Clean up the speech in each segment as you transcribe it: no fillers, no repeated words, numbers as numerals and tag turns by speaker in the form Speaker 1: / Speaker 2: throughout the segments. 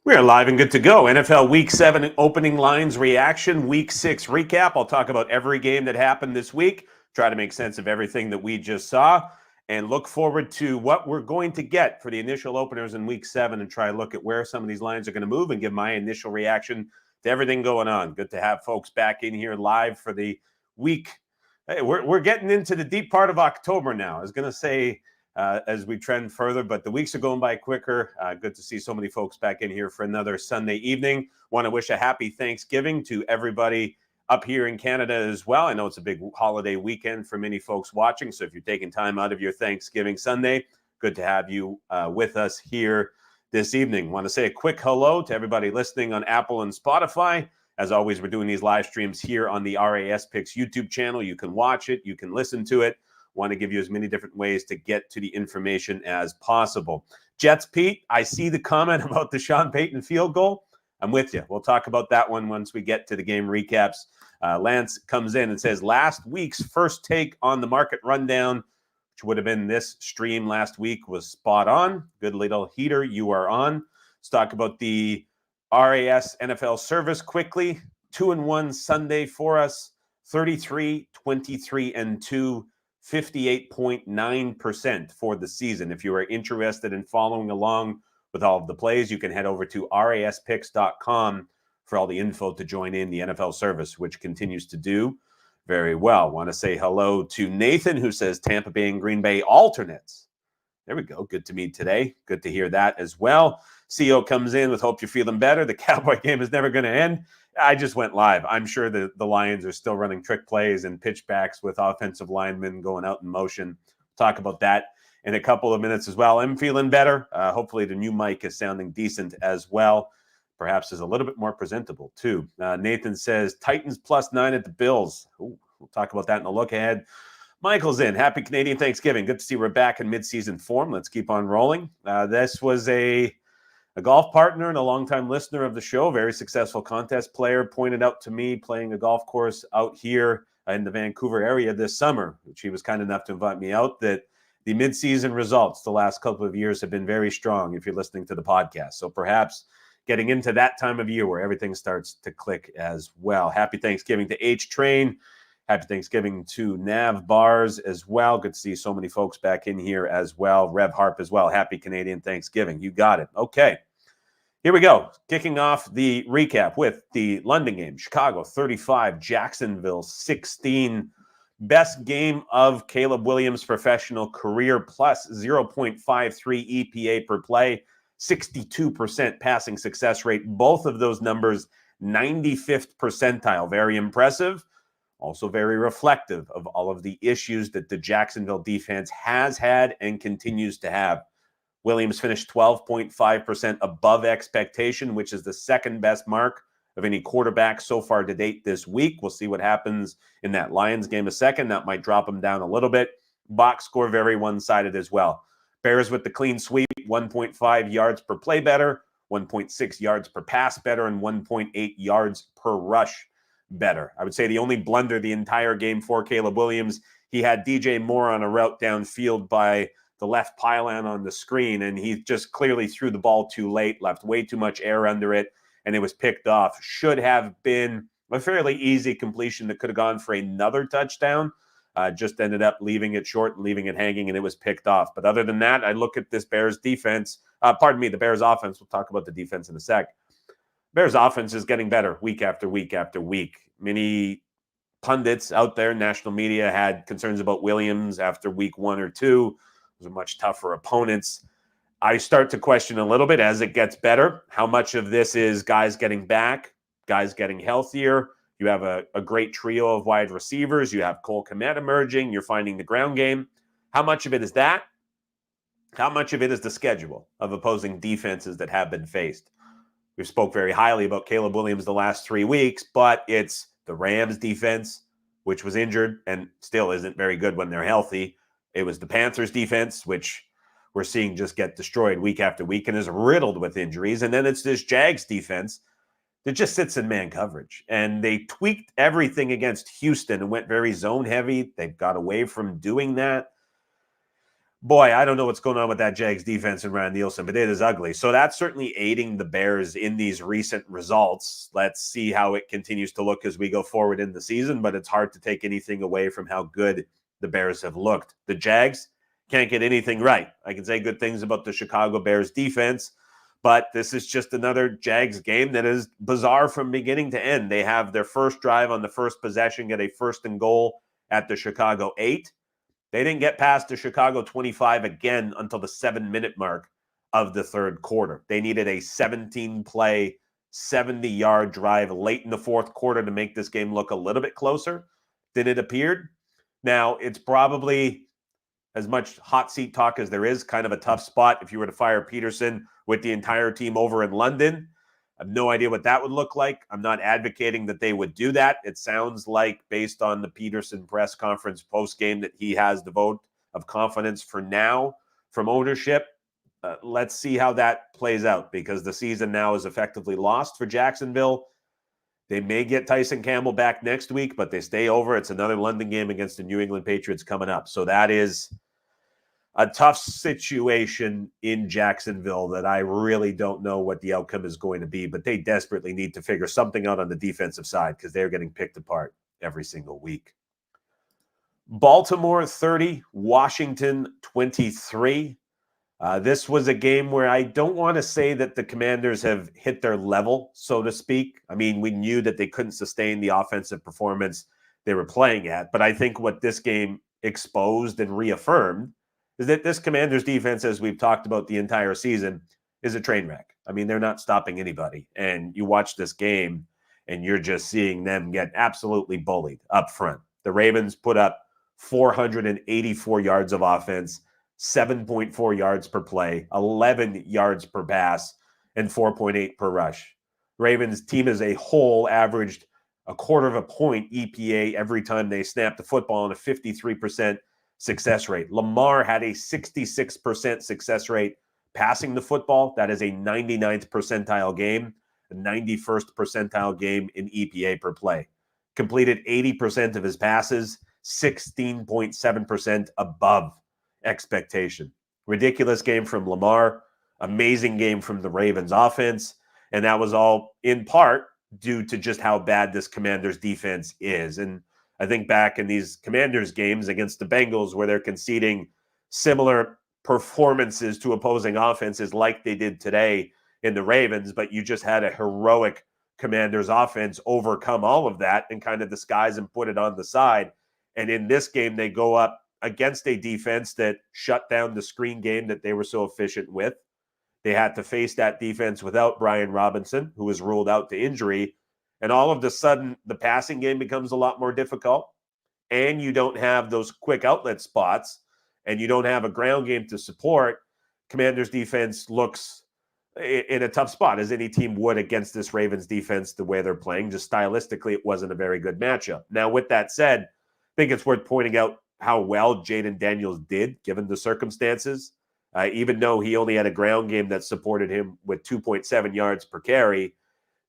Speaker 1: We are live and good to go. NFL Week 7 opening lines reaction, Week 6 recap. I'll talk about every game that happened this week, try to make sense of everything that we just saw, and look forward to what we're going to get for the initial openers in Week 7 and try to look at where some of these lines are going to move and give my initial reaction to everything going on. Good to have folks back in here live for the week. Hey, we're getting into the deep part of October now. I was going to say as we trend further, but the weeks are going by quicker. Good to see so many folks back in here for another Sunday evening. Want to wish a happy Thanksgiving to everybody up here in Canada as well. I know it's a big holiday weekend for many folks watching, so if you're taking time out of your Thanksgiving Sunday, good to have you with us here this evening. Want to say a quick hello to everybody listening on Apple and Spotify. As always, we're doing these live streams here on the RAS Picks YouTube channel. You can watch it, you can listen to it. Want to give you as many different ways to get to the information as possible. Jets Pete, I see the comment about the Sean Payton field goal. I'm with you. We'll talk about that one once we get to the game recaps. Lance comes in and says, last week's first take on the market rundown, which would have been this stream last week, was spot on. Good little heater you are on. Let's talk about the RAS NFL service quickly. 2-1 Sunday for us. 33, 23, and 2. 58.9% for the season. If you are interested in following along with all of the plays, you can head over to raspicks.com for all the info to join in the NFL service, which continues to do very well. Want to say hello to Nathan, who says Tampa Bay and Green Bay alternates. There we go. Good to meet today. Good to hear that as well. CEO comes in with hope you're feeling better. The Cowboy game is never going to end. I just went live. I'm sure the Lions are still running trick plays and pitchbacks with offensive linemen going out in motion. Talk about that in a couple of minutes as well. I'm feeling better. Hopefully the new mic is sounding decent as well. Perhaps is a little bit more presentable too. Nathan says Titans +9 at the Bills. Ooh, we'll talk about that in the look ahead. Michael's in. Happy Canadian Thanksgiving. Good to see we're back in midseason form. Let's keep on rolling. This was a golf partner and a longtime listener of the show, very successful contest player, pointed out to me playing a golf course out here in the Vancouver area this summer, which he was kind enough to invite me out, that the midseason results the last couple of years have been very strong if you're listening to the podcast. So perhaps getting into that time of year where everything starts to click as well. Happy Thanksgiving to H-Train. Happy Thanksgiving to Nav Bars as well. Good to see so many folks back in here as well. Rev Harp as well. Happy Canadian Thanksgiving. You got it. Okay. Here we go. Kicking off the recap with the London game. Chicago 35, Jacksonville 16. Best game of Caleb Williams' professional career, plus 0.53 EPA per play, 62% passing success rate. Both of those numbers, 95th percentile. Very impressive. Also very reflective of all of the issues that the Jacksonville defense has had and continues to have. Williams finished 12.5% above expectation, which is the second best mark of any quarterback so far to date this week. We'll see what happens in that Lions game a second. That might drop him down a little bit. Box score very one-sided as well. Bears with the clean sweep, 1.5 yards per play better, 1.6 yards per pass better, and 1.8 yards per rush better. I would say the only blunder the entire game for Caleb Williams, he had DJ Moore on a route downfield by the left pylon on the screen, and he just clearly threw the ball too late, left way too much air under it, and it was picked off. Should have been a fairly easy completion that could have gone for another touchdown. Just ended up leaving it short and leaving it hanging, and it was picked off. But other than that, I look at this Bears defense. The Bears offense. We'll talk about the defense in a sec. Bears offense is getting better week after week after week. Many pundits out there, national media, had concerns about Williams after week 1 or 2. Those are much tougher opponents. I start to question a little bit as it gets better. How much of this is guys getting back, guys getting healthier? You have a great trio of wide receivers. You have Cole Kmet emerging. You're finding the ground game. How much of it is that? How much of it is the schedule of opposing defenses that have been faced? We spoke very highly about Caleb Williams the last 3 weeks, but it's the Rams defense, which was injured and still isn't very good when they're healthy. It was the Panthers defense, which we're seeing just get destroyed week after week and is riddled with injuries. And then it's this Jags defense that just sits in man coverage. And they tweaked everything against Houston and went very zone heavy. They've got away from doing that. Boy, I don't know what's going on with that Jags defense and Ryan Nielsen, but it is ugly. So that's certainly aiding the Bears in these recent results. Let's see how it continues to look as we go forward in the season, but it's hard to take anything away from how good the Bears have looked. The Jags can't get anything right. I can say good things about the Chicago Bears defense, but this is just another Jags game that is bizarre from beginning to end. They have their first drive on the first possession, get a first and goal at the Chicago 8. They didn't get past the Chicago 25 again until the 7-minute mark of the third quarter. They needed a 17-play, 70-yard drive late in the fourth quarter to make this game look a little bit closer than it appeared. Now, it's probably as much hot seat talk as there is, kind of a tough spot if you were to fire Peterson with the entire team over in London. I have no idea what that would look like. I'm not advocating that they would do that. It sounds like, based on the Peterson press conference post-game, that he has the vote of confidence for now from ownership. Let's see how that plays out, because the season now is effectively lost for Jacksonville. They may get Tyson Campbell back next week, but they stay over. It's another London game against the New England Patriots coming up. So that is a tough situation in Jacksonville that I really don't know what the outcome is going to be, but they desperately need to figure something out on the defensive side because they're getting picked apart every single week. Baltimore 30, Washington 23. This was a game where I don't want to say that the Commanders have hit their level, so to speak. I mean, we knew that they couldn't sustain the offensive performance they were playing at, but I think what this game exposed and reaffirmed is that this Commanders defense, as we've talked about the entire season, is a train wreck. I mean, they're not stopping anybody. And you watch this game, and you're just seeing them get absolutely bullied up front. The Ravens put up 484 yards of offense, 7.4 yards per play, 11 yards per pass, and 4.8 per rush. Ravens team as a whole averaged a quarter of a point EPA every time they snapped the football, and a 53% success rate. Lamar had a 66% success rate passing the football. That is a 99th percentile game, a 91st percentile game in EPA per play. Completed 80% of his passes, 16.7% above expectation. Ridiculous game from Lamar, amazing game from the Ravens offense, and that was all in part due to just how bad this Commanders defense is. And I think back in these Commanders games against the Bengals where they're conceding similar performances to opposing offenses like they did today in the Ravens, but you just had a heroic Commanders offense overcome all of that and kind of disguise and put it on the side. And in this game, they go up against a defense that shut down the screen game that they were so efficient with. They had to face that defense without Brian Robinson, who was ruled out to injury. And all of a sudden, the passing game becomes a lot more difficult. And you don't have those quick outlet spots, and you don't have a ground game to support. Commanders defense looks in a tough spot, as any team would against this Ravens defense the way they're playing. Just stylistically, it wasn't a very good matchup. Now, with that said, I think it's worth pointing out how well Jaden Daniels did, given the circumstances. Even though he only had a ground game that supported him with 2.7 yards per carry,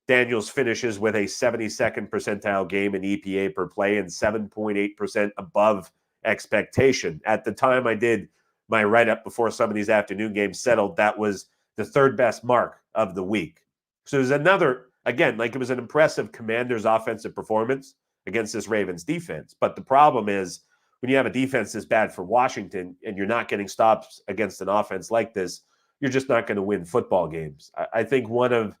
Speaker 1: Daniels finishes with a 72nd percentile game in EPA per play and 7.8% above expectation. At the time I did my write-up before some of these afternoon games settled, that was the third best mark of the week. So there's another, again, like it was an impressive Commanders offensive performance against this Ravens defense. But the problem is when you have a defense that's bad for Washington and you're not getting stops against an offense like this, you're just not going to win football games. I think one of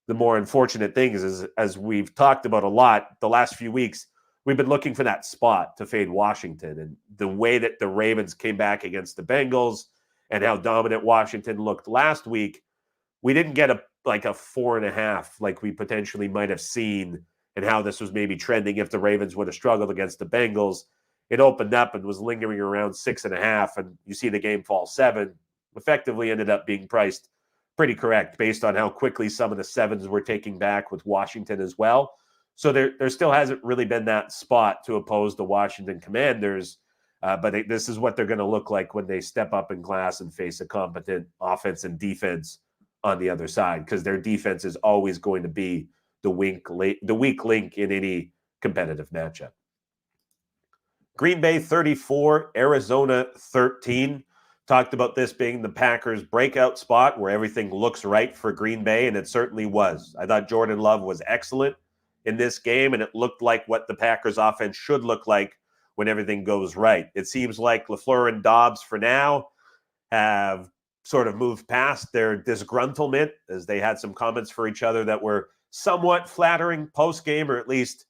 Speaker 1: the more unfortunate things is, as we've talked about a lot the last few weeks, we've been looking for that spot to fade Washington. And the way that the Ravens came back against the Bengals and how dominant Washington looked last week, we didn't get a 4.5 like we potentially might have seen, and how this was maybe trending if the Ravens would have struggled against the Bengals. It opened up and was lingering around 6.5, and you see the game fall 7. Effectively ended up being priced pretty correct based on how quickly some of the 7s were taking back with Washington as well. So there still hasn't really been that spot to oppose the Washington Commanders, but this is what they're going to look like when they step up in class and face a competent offense and defense on the other side, because their defense is always going to be the weak link in any competitive matchup. Green Bay 34, Arizona 13. talked about this being the Packers' breakout spot where everything looks right for Green Bay, and it certainly was. I thought Jordan Love was excellent in this game, and it looked like what the Packers' offense should look like when everything goes right. It seems like LaFleur and Dobbs, for now, have sort of moved past their disgruntlement, as they had some comments for each other that were somewhat flattering post-game, or at least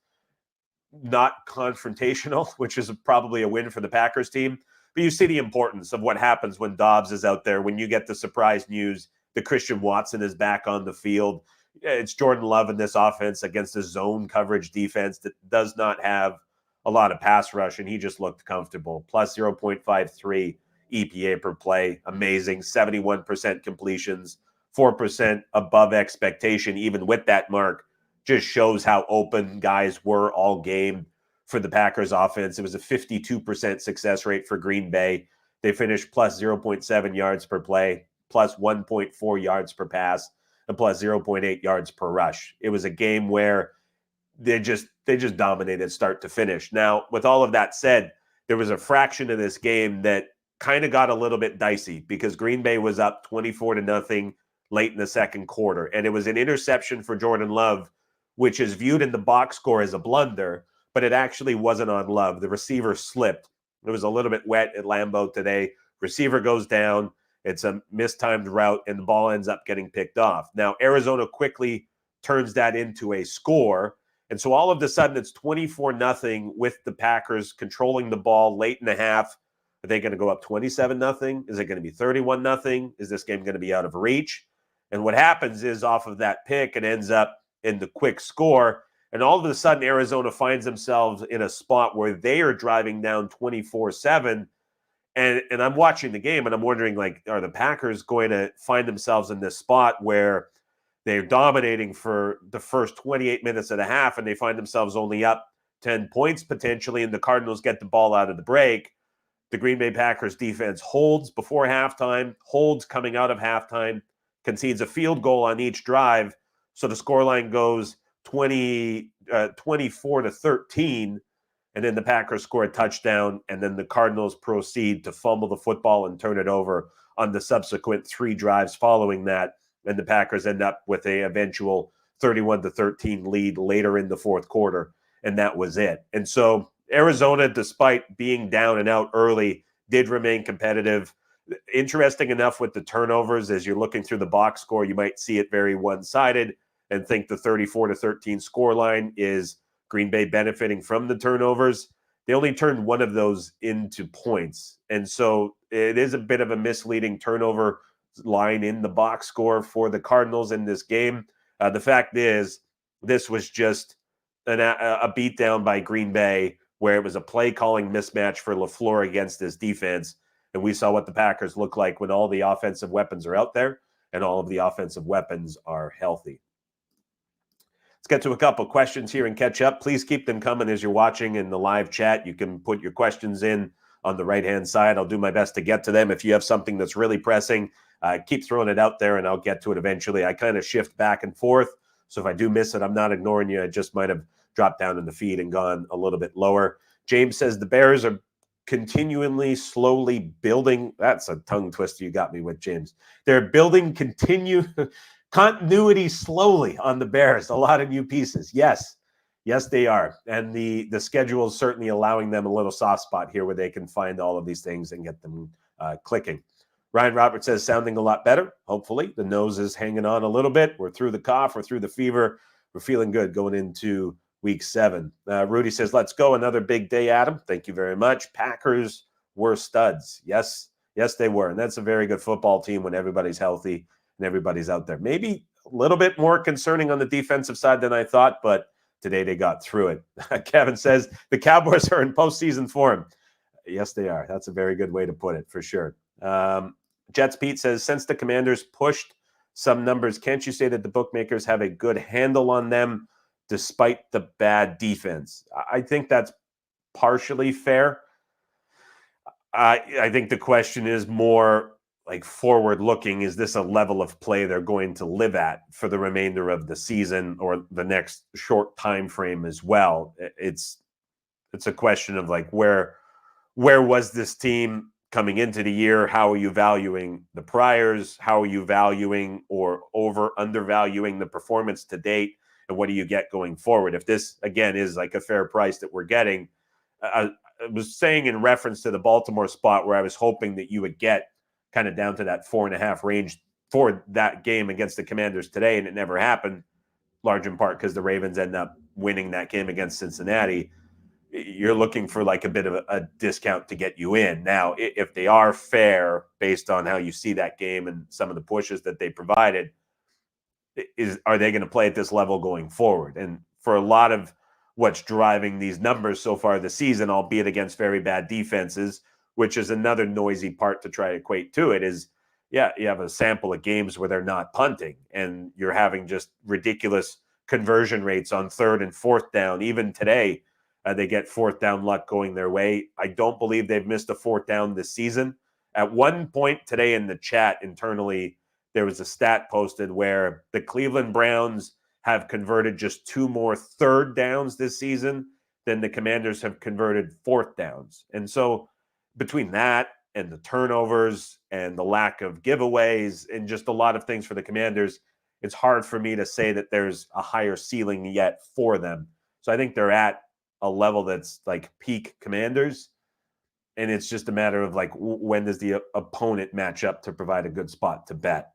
Speaker 1: not confrontational, which is probably a win for the Packers team. But you see the importance of what happens when Dobbs is out there, when you get the surprise news that Christian Watson is back on the field. It's Jordan Love in this offense against a zone coverage defense that does not have a lot of pass rush, and he just looked comfortable. Plus 0.53 EPA per play. Amazing. 71% completions, 4% above expectation, even with that mark. Just shows how open guys were all game for the Packers offense. It was a 52% success rate for Green Bay. They finished plus 0.7 yards per play, plus 1.4 yards per pass, and plus 0.8 yards per rush. It was a game where they just dominated start to finish. Now, with all of that said, there was a fraction of this game that kind of got a little bit dicey because Green Bay was up 24-0 late in the second quarter. And it was an interception for Jordan Love, which is viewed in the box score as a blunder, but it actually wasn't on Love. The receiver slipped. It was a little bit wet at Lambeau today. Receiver goes down. It's a mistimed route, and the ball ends up getting picked off. Now, Arizona quickly turns that into a score. And so all of a sudden, it's 24-0 with the Packers controlling the ball late in the half. Are they going to go up 27-0? Is it going to be 31-0? Is this game going to be out of reach? And what happens is off of that pick, it ends up in the quick score. And all of a sudden, Arizona finds themselves in a spot where they are driving down 24-7. And I'm watching the game and I'm wondering, like, are the Packers going to find themselves in this spot where they're dominating for the first 28 minutes of the half and they find themselves only up 10 points potentially, and the Cardinals get the ball out of the break? The Green Bay Packers defense holds before halftime, holds coming out of halftime, concedes a field goal on each drive. So the scoreline goes 24-13, and then the Packers score a touchdown, and then the Cardinals proceed to fumble the football and turn it over on the subsequent 3 drives following that, and the Packers end up with a eventual 31-13 lead later in the fourth quarter, and that was it. And so Arizona, despite being down and out early, did remain competitive. Interesting enough with the turnovers, as you're looking through the box score, you might see it very one-sided and think the 34-13 scoreline is Green Bay benefiting from the turnovers. They only turned one of those into points. And so it is a bit of a misleading turnover line in the box score for the Cardinals in this game. The fact is, this was just a beatdown by Green Bay, where it was a play calling mismatch for LaFleur against his defense. And we saw what the Packers look like when all the offensive weapons are out there and all of the offensive weapons are healthy. Let's get to a couple questions here and catch up. Please keep them coming as you're watching in the live chat. You can put your questions in on the right-hand side. I'll do my best to get to them. If you have something that's really pressing, keep throwing it out there and I'll get to it eventually. I kind of shift back and forth. So if I do miss it, I'm not ignoring you. I just might have dropped down in the feed and gone a little bit lower. James says the Bears are continually, slowly building. That's a tongue twister you got me with, James. They're building continuity slowly on the Bears. A lot of new pieces. Yes, they are. And the schedule is certainly allowing them a little soft spot here where they can find all of these things and get them clicking. Ryan Roberts says, sounding a lot better. Hopefully. The nose is hanging on a little bit. We're through the cough. We're through the fever. We're feeling good going into Week 7. Rudy says, let's go. Another big day, Adam. Thank you very much. Packers were studs. Yes, they were. And that's a very good football team when everybody's healthy and everybody's out there. Maybe a little bit more concerning on the defensive side than I thought, but today they got through it. Kevin says, the Cowboys are in postseason form. Yes, they are. That's a very good way to put it, for sure. Jets Pete says, since the Commanders pushed some numbers, can't you say that the bookmakers have a good handle on them despite the bad defense? I think that's partially fair. I think the question is more like forward looking. Is this a level of play they're going to live at for the remainder of the season or the next short time frame as well? It's a question of like where was this team coming into the year, how are you valuing the priors? How are you valuing or undervaluing the performance to date? And what do you get going forward? If this, again, is like a fair price that we're getting, I was saying in reference to the Baltimore spot where I was hoping that you would get kind of down to that 4.5 range for that game against the Commanders today, and it never happened, large in part because the Ravens end up winning that game against Cincinnati. You're looking for like a bit of a discount to get you in. Now, if they are fair based on how you see that game and some of the pushes that they provided, are they going to play at this level going forward? And for a lot of what's driving these numbers so far this season, albeit against very bad defenses, which is another noisy part to try to equate to it, is, yeah, you have a sample of games where they're not punting and you're having just ridiculous conversion rates on 3rd and 4th down. Even today, they get 4th down luck going their way. I don't believe they've missed a 4th down this season. At one point today in the chat internally, there was a stat posted where the Cleveland Browns have converted just 2 more 3rd downs this season than the Commanders have converted 4th downs. And so between that and the turnovers and the lack of giveaways and just a lot of things for the Commanders, it's hard for me to say that there's a higher ceiling yet for them. So I think they're at a level that's like peak Commanders. And it's just a matter of like, when does the opponent match up to provide a good spot to bet?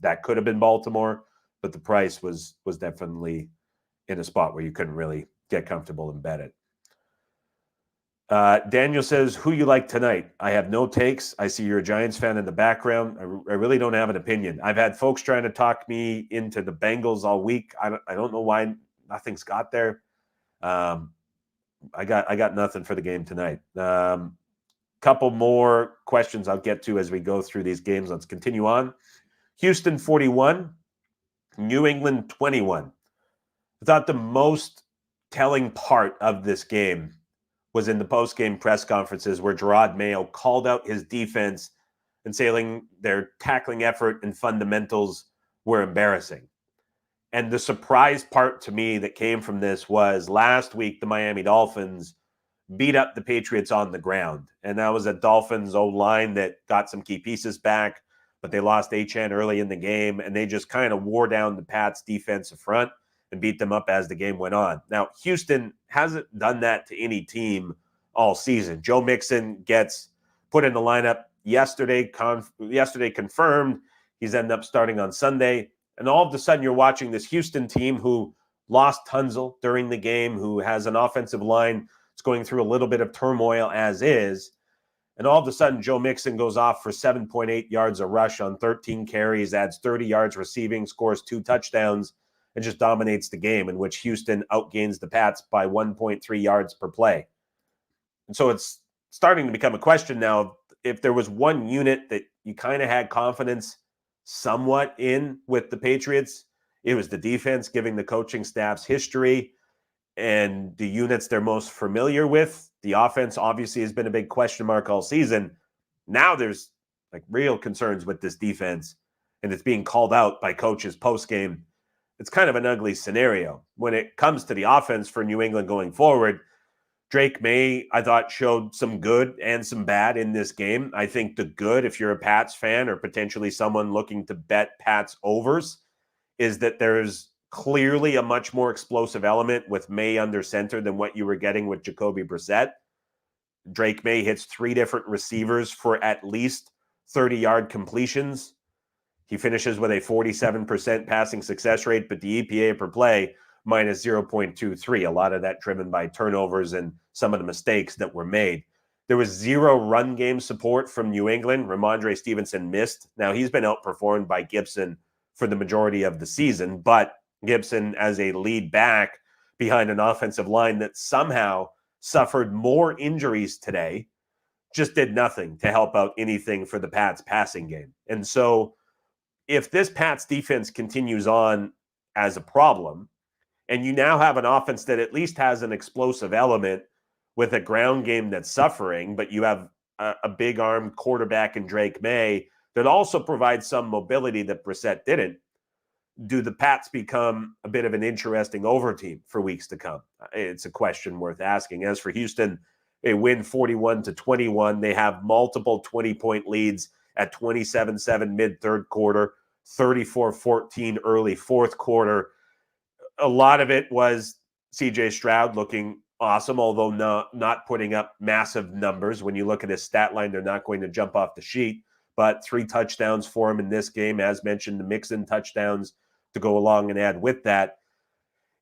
Speaker 1: That could have been Baltimore, but the price was definitely in a spot where you couldn't really get comfortable and bet it. Daniel says, who you like tonight? I have no takes. I see you're a Giants fan in the background. I really don't have an opinion. I've had folks trying to talk me into the Bengals all week. I don't know why nothing's got there. I got nothing for the game tonight. Couple more questions I'll get to as we go through these games. Let's continue on. Houston 41, New England 21. I thought the most telling part of this game was in the post-game press conferences where Gerard Mayo called out his defense and saying their tackling effort and fundamentals were embarrassing. And the surprise part to me that came from this was last week, the Miami Dolphins beat up the Patriots on the ground. And that was a Dolphins O-line that got some key pieces back, but they lost Achane early in the game, and they just kind of wore down the Pats' defensive front and beat them up as the game went on. Now, Houston hasn't done that to any team all season. Joe Mixon gets put in the lineup yesterday confirmed. He's ended up starting on Sunday. And all of a sudden, you're watching this Houston team who lost Tunzel during the game, who has an offensive line that's going through a little bit of turmoil as is. And all of a sudden, Joe Mixon goes off for 7.8 yards a rush on 13 carries, adds 30 yards receiving, scores 2 touchdowns, and just dominates the game, in which Houston outgains the Pats by 1.3 yards per play. And so it's starting to become a question now. If there was one unit that you kind of had confidence somewhat in with the Patriots, it was the defense, giving the coaching staff's history and the units they're most familiar with. The offense obviously has been a big question mark all season. Now there's like real concerns with this defense, and it's being called out by coaches post-game. It's kind of an ugly scenario. When it comes to the offense for New England going forward, Drake May, I thought, showed some good and some bad in this game. I think the good, if you're a Pats fan or potentially someone looking to bet Pats overs, is that there's clearly a much more explosive element with May under center than what you were getting with Jacoby Brissett. Drake May hits 3 different receivers for at least 30-yard completions. He finishes with a 47% passing success rate, but the EPA per play minus 0.23. A lot of that driven by turnovers and some of the mistakes that were made. There was 0 run game support from New England. Ramondre Stevenson missed. Now, he's been outperformed by Gibson for the majority of the season, but Gibson as a lead back behind an offensive line that somehow suffered more injuries today just did nothing to help out anything for the Pats passing game. And so if this Pats defense continues on as a problem, and you now have an offense that at least has an explosive element with a ground game that's suffering, but you have a big arm quarterback in Drake May that also provides some mobility that Brissett didn't, do the Pats become a bit of an interesting over team for weeks to come? It's a question worth asking. As for Houston, They win 41-21. They have multiple 20-point leads at 27-7 mid-third quarter, 34-14 early fourth quarter. A lot of it was CJ Stroud looking awesome, although not putting up massive numbers. When you look at his stat line, they're not going to jump off the sheet. But 3 touchdowns for him in this game, as mentioned, the mix-in touchdowns to go along and add with that.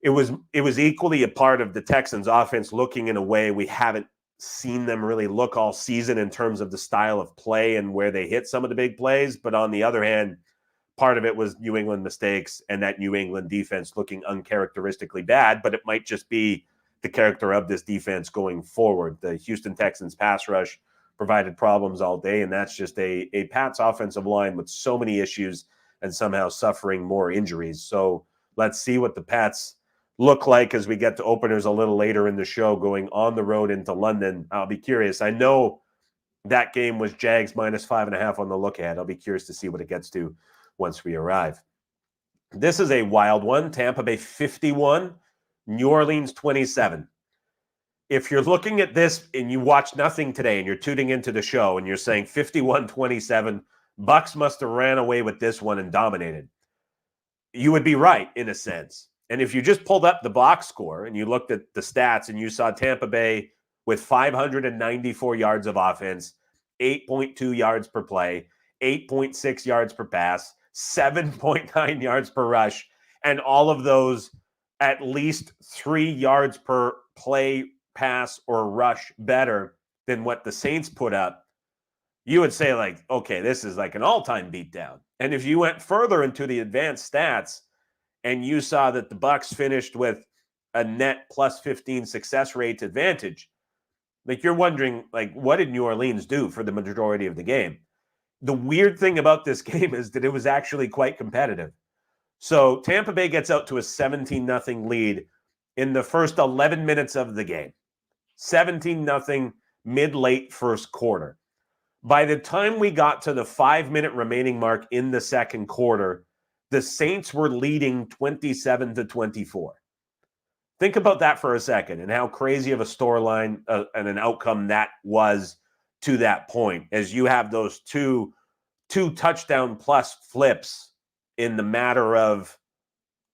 Speaker 1: It was equally a part of the Texans offense looking in a way we haven't seen them really look all season in terms of the style of play and where they hit some of the big plays. But on the other hand, part of it was New England mistakes and that New England defense looking uncharacteristically bad, but it might just be the character of this defense going forward. The Houston Texans pass rush provided problems all day, and that's just a Pats offensive line with so many issues and somehow suffering more injuries. So let's see what the Pats look like as we get to openers a little later in the show, going on the road into London. I'll be curious. I know that game was Jags -5.5 on the look ahead. I'll be curious to see what it gets to once we arrive. This is a wild one. Tampa Bay 51, New Orleans 27. If you're looking at this and you watch nothing today and you're tuning into the show and you're saying 51-27, Bucs must have ran away with this one and dominated, you would be right in a sense. And if you just pulled up the box score and you looked at the stats and you saw Tampa Bay with 594 yards of offense, 8.2 yards per play, 8.6 yards per pass, 7.9 yards per rush, and all of those at least 3 yards per play, pass, or rush better than what the Saints put up, you would say, like, okay, this is like an all-time beatdown. And if you went further into the advanced stats and you saw that the Bucs finished with a net plus 15 success rate advantage, like, you're wondering, like, what did New Orleans do for the majority of the game? The weird thing about this game is that it was actually quite competitive. So Tampa Bay gets out to a 17-0 lead in the first 11 minutes of the game. 17-0 mid-late first quarter. By the time we got to the 5-minute remaining mark in the second quarter, the Saints were leading 27-24. Think about that for a second and how crazy of a storyline and an outcome that was to that point, as you have those two touchdown plus flips in the matter of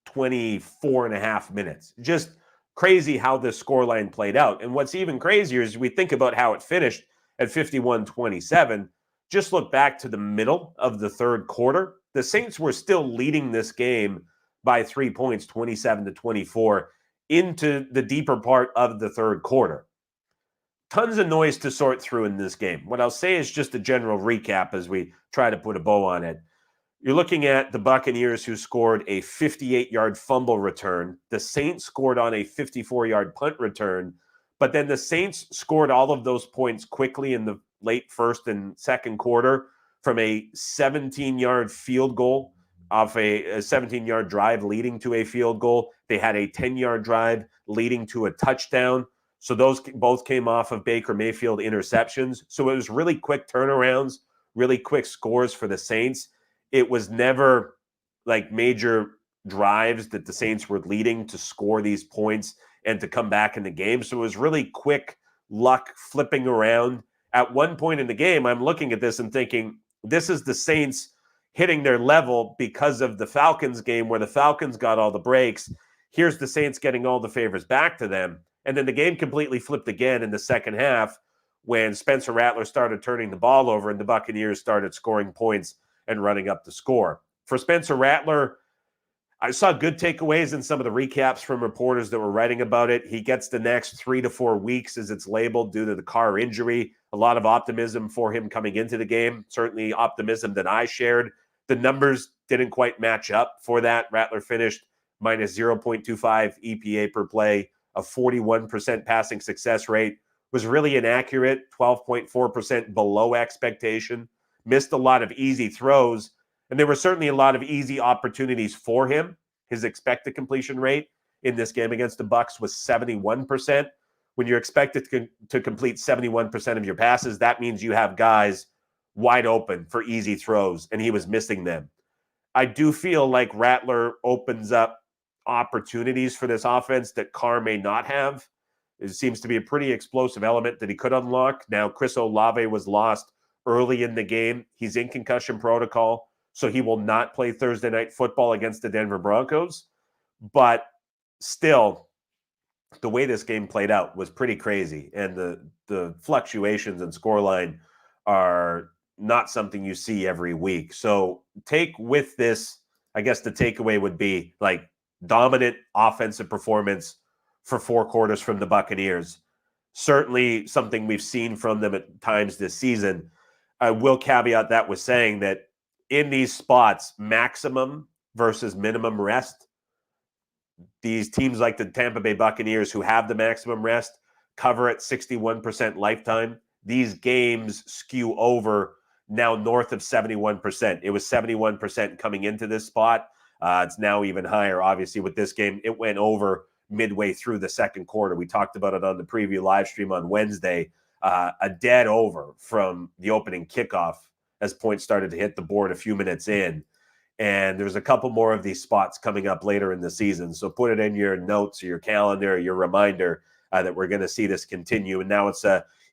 Speaker 1: 24 and a half minutes. Just crazy how this scoreline played out. And what's even crazier is we think about how it finished at 51-27. Just look back to the middle of the third quarter. The Saints were still leading this game by 3 points, 27-24, into the deeper part of the third quarter. Tons of noise to sort through in this game. What I'll say is just a general recap as we try to put a bow on it. You're looking at the Buccaneers, who scored a 58-yard fumble return. The Saints scored on a 54-yard punt return. But then the Saints scored all of those points quickly in the late first and second quarter from a 17-yard field goal off a 17-yard drive leading to a field goal. They had a 10-yard drive leading to a touchdown. So those both came off of Baker Mayfield interceptions. So it was really quick turnarounds, really quick scores for the Saints. It was never like major drives that the Saints were leading to score these points and to come back in the game. So it was really quick luck flipping around. At one point in the game, I'm looking at this and thinking, this is the Saints hitting their level because of the Falcons game where the Falcons got all the breaks. Here's the Saints getting all the favors back to them. And then the game completely flipped again in the second half when Spencer Rattler started turning the ball over and the Buccaneers started scoring points and running up the score. For Spencer Rattler, I saw good takeaways in some of the recaps from reporters that were writing about it. He gets the next 3 to 4 weeks, as it's labeled, due to the Carr injury. A lot of optimism for him coming into the game, certainly optimism that I shared. The numbers didn't quite match up for that. Rattler finished minus 0.25 EPA per play, a 41% passing success rate, was really inaccurate, 12.4% below expectation, missed a lot of easy throws, and there were certainly a lot of easy opportunities for him. His expected completion rate in this game against the Bucs was 71%. When you're expected to complete 71% of your passes, that means you have guys wide open for easy throws, and he was missing them. I do feel like Rattler opens up opportunities for this offense that Carr may not have. It seems to be a pretty explosive element that he could unlock. Now, Chris Olave was lost early in the game. He's in concussion protocol, so he will not play Thursday Night Football against the Denver Broncos. But still, the way this game played out was pretty crazy. And the fluctuations in scoreline are not something you see every week. So take with this, I guess the takeaway would be like dominant offensive performance for 4 quarters from the Buccaneers. Certainly something we've seen from them at times this season. I will caveat that with saying that in these spots, maximum versus minimum rest, these teams like the Tampa Bay Buccaneers, who have the maximum rest, cover at 61% lifetime. These games skew over now north of 71%. It was 71% coming into this spot. It's now even higher, obviously, with this game. It went over midway through the second quarter. We talked about it on the preview live stream on Wednesday. A dead over from the opening kickoff as points started to hit the board a few minutes in. And there's a couple more of these spots coming up later in the season. So put it in your notes or your calendar, or your reminder that we're going to see this continue. And now it's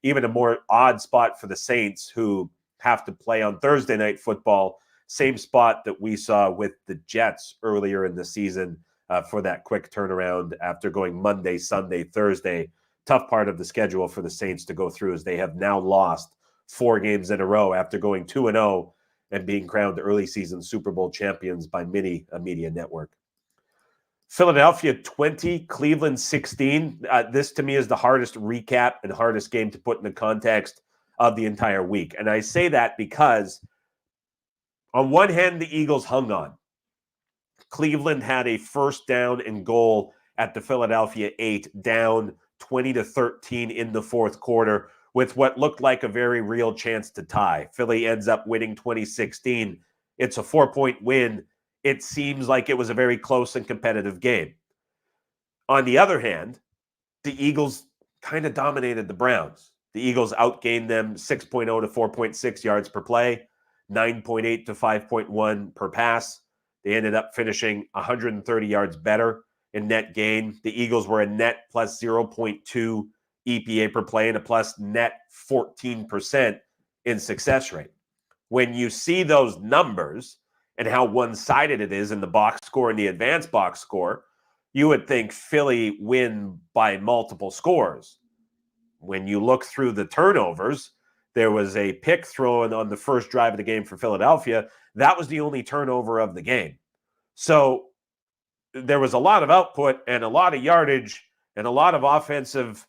Speaker 1: even a more odd spot for the Saints, who have to play on Thursday Night Football. Same spot that we saw with the Jets earlier in the season for that quick turnaround after going Monday, Sunday, Thursday. Tough part of the schedule for the Saints to go through, as they have now lost 4 games in a row after going 2-0 and being crowned early season Super Bowl champions by many a media network. Philadelphia 20, Cleveland 16. This to me is the hardest recap and hardest game to put in the context of the entire week. And I say that because on one hand, the Eagles hung on. Cleveland had a first down and goal at the Philadelphia 8, down 20-13 in the fourth quarter, with what looked like a very real chance to tie. Philly ends up winning 2016. It's a 4-point win. It seems like it was a very close and competitive game. On the other hand, the Eagles kind of dominated the Browns. The Eagles outgained them 6.0 to 4.6 yards per play, 9.8 to 5.1 per pass. They ended up finishing 130 yards better in net gain. The Eagles were a net plus 0.2 EPA per play and a plus net 14% in success rate. When you see those numbers and how one-sided it is in the box score and the advanced box score, you would think Philly win by multiple scores. When you look through the turnovers, there was a pick thrown on the first drive of the game for Philadelphia. That was the only turnover of the game. So there was a lot of output and a lot of yardage and a lot of offensive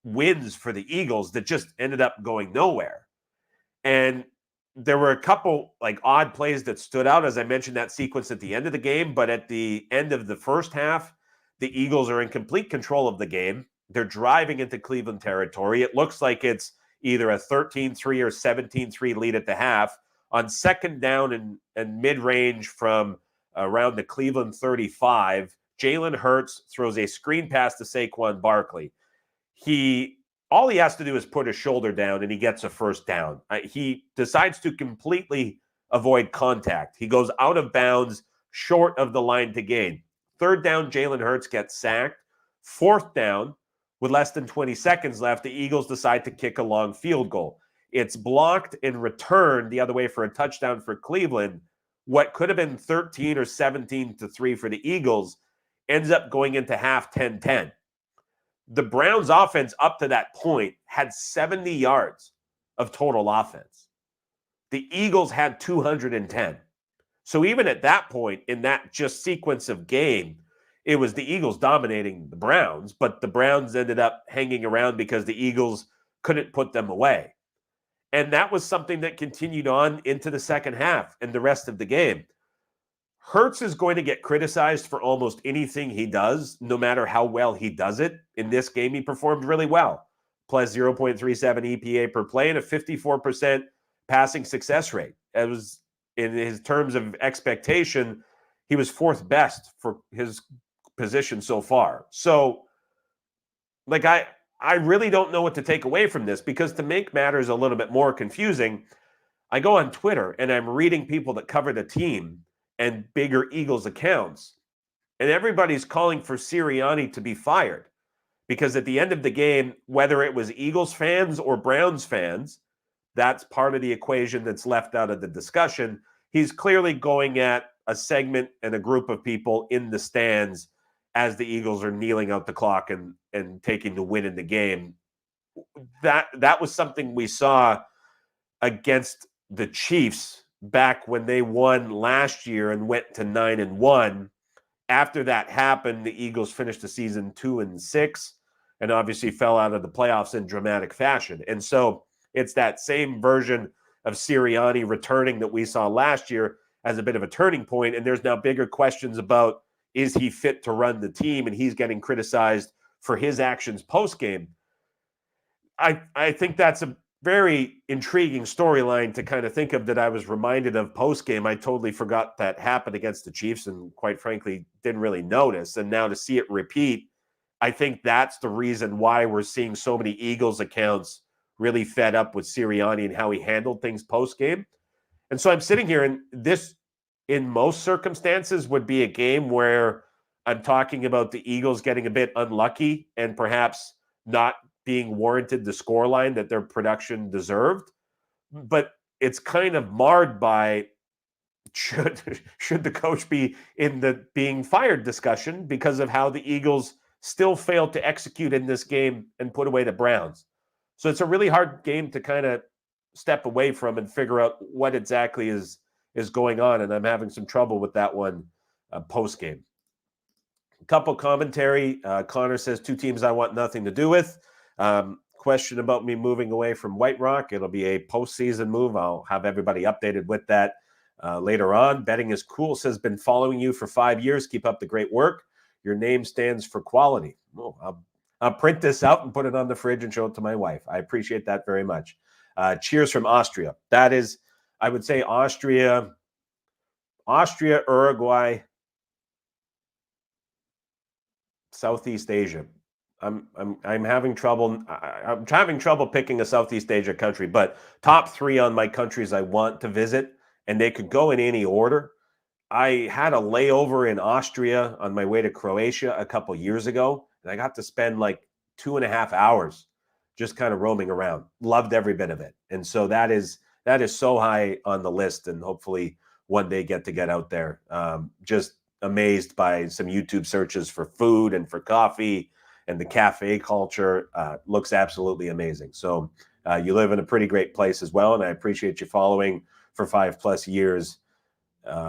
Speaker 1: wins for the Eagles that just ended up going nowhere. And there were a couple like odd plays that stood out. As I mentioned, that sequence at the end of the game, but at the end of the first half, the Eagles are in complete control of the game. They're driving into Cleveland territory. It looks like it's either a 13-3 or 17-3 lead at the half. On second down and mid-range from around the Cleveland 35, Jalen Hurts throws a screen pass to Saquon Barkley. All he has to do is put his shoulder down and he gets a first down. He decides to completely avoid contact. He goes out of bounds, short of the line to gain. Third down, Jalen Hurts gets sacked. Fourth down, with less than 20 seconds left, the Eagles decide to kick a long field goal. It's blocked and returned the other way for a touchdown for Cleveland. What could have been 13 or 17-3 for the Eagles ends up going into half 10-10. The Browns offense up to that point had 70 yards of total offense. The Eagles had 210. So even at that point in that just sequence of game, it was the Eagles dominating the Browns, but the Browns ended up hanging around because the Eagles couldn't put them away. And that was something that continued on into the second half and the rest of the game. Hurts is going to get criticized for almost anything he does, no matter how well he does it. In this game, he performed really well. Plus 0.37 EPA per play and a 54% passing success rate. It was, in his terms of expectation, he was fourth best for his position so far. So, like, I really don't know what to take away from this, because to make matters a little bit more confusing, I go on Twitter and I'm reading people that cover the team and bigger Eagles accounts, and everybody's calling for Sirianni to be fired Because at the end of the game, whether it was Eagles fans or Browns fans, that's part of the equation that's left out of the discussion. He's clearly going at a segment and a group of people in the stands as the Eagles are kneeling out the clock and taking the win in the game. That was something we saw against the Chiefs back when they won last year and went to 9-1. After that happened, the Eagles finished the season 2-6 and obviously fell out of the playoffs in dramatic fashion. And so it's that same version of Sirianni returning that we saw last year as a bit of a turning point. And there's now bigger questions about, is he fit to run the team? And he's getting criticized for his actions post-game. I think that's a very intriguing storyline to kind of think of, that I was reminded of post-game. I totally forgot that happened against the Chiefs and quite frankly didn't really notice. And now to see it repeat, I think that's the reason why we're seeing so many Eagles accounts really fed up with Sirianni and how he handled things post-game. And so I'm sitting here, and this, in most circumstances, would be a game where I'm talking about the Eagles getting a bit unlucky and perhaps not being warranted the scoreline that their production deserved. But it's kind of marred by, should the coach be in the being fired discussion because of how the Eagles still failed to execute in this game and put away the Browns. So it's a really hard game to kind of step away from and figure out what exactly is going on. And I'm having some trouble with that one post-game. A couple commentary. Connor says, 2 teams I want nothing to do with. Question about me moving away from White Rock. It'll be a postseason move. I'll have everybody updated with that later on. Betting is cool. Says, been following you for 5 years. Keep up the great work. Your name stands for quality. Oh, I'll print this out and put it on the fridge and show it to my wife. I appreciate that very much. Cheers from Austria. That is, I would say, Austria, Uruguay, Southeast Asia. I'm having trouble. I'm having trouble picking a Southeast Asia country, but top 3 on my countries I want to visit, and they could go in any order. I had a layover in Austria on my way to Croatia a couple years ago, and I got to spend like 2.5 hours just kind of roaming around. Loved every bit of it. And so that is so high on the list, and hopefully one day get out there. Just amazed by some YouTube searches for food and for coffee, and the cafe culture looks absolutely amazing. So you live in a pretty great place as well, and I appreciate you following for 5+ years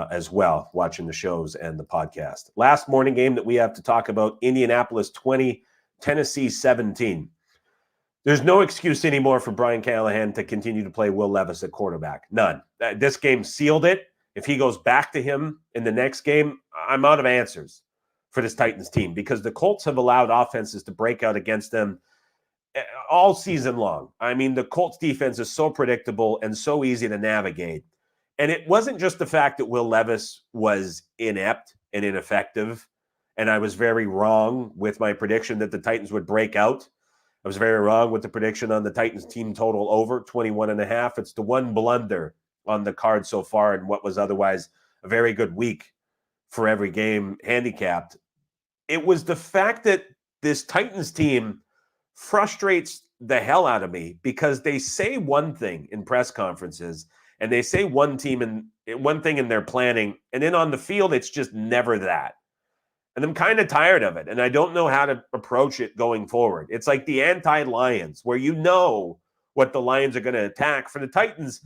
Speaker 1: as well, watching the shows and the podcast. Last morning game that we have to talk about, Indianapolis 20, Tennessee 17. There's no excuse anymore for Brian Callahan to continue to play Will Levis at quarterback. None. This game sealed it. If he goes back to him in the next game, I'm out of answers for this Titans team, because the Colts have allowed offenses to break out against them all season long. I mean, the Colts defense is so predictable and so easy to navigate. And it wasn't just the fact that Will Levis was inept and ineffective, and I was very wrong with my prediction that the Titans would break out. I was very wrong with the prediction on the Titans team total over 21.5. It's the one blunder on the card so far in what was otherwise a very good week for every game handicapped. It was the fact that this Titans team frustrates the hell out of me, because they say one thing in press conferences and they say one thing in their planning, and then on the field, it's just never that. And I'm kind of tired of it, and I don't know how to approach it going forward. It's like the anti-Lions, where you know what the Lions are going to attack. For the Titans,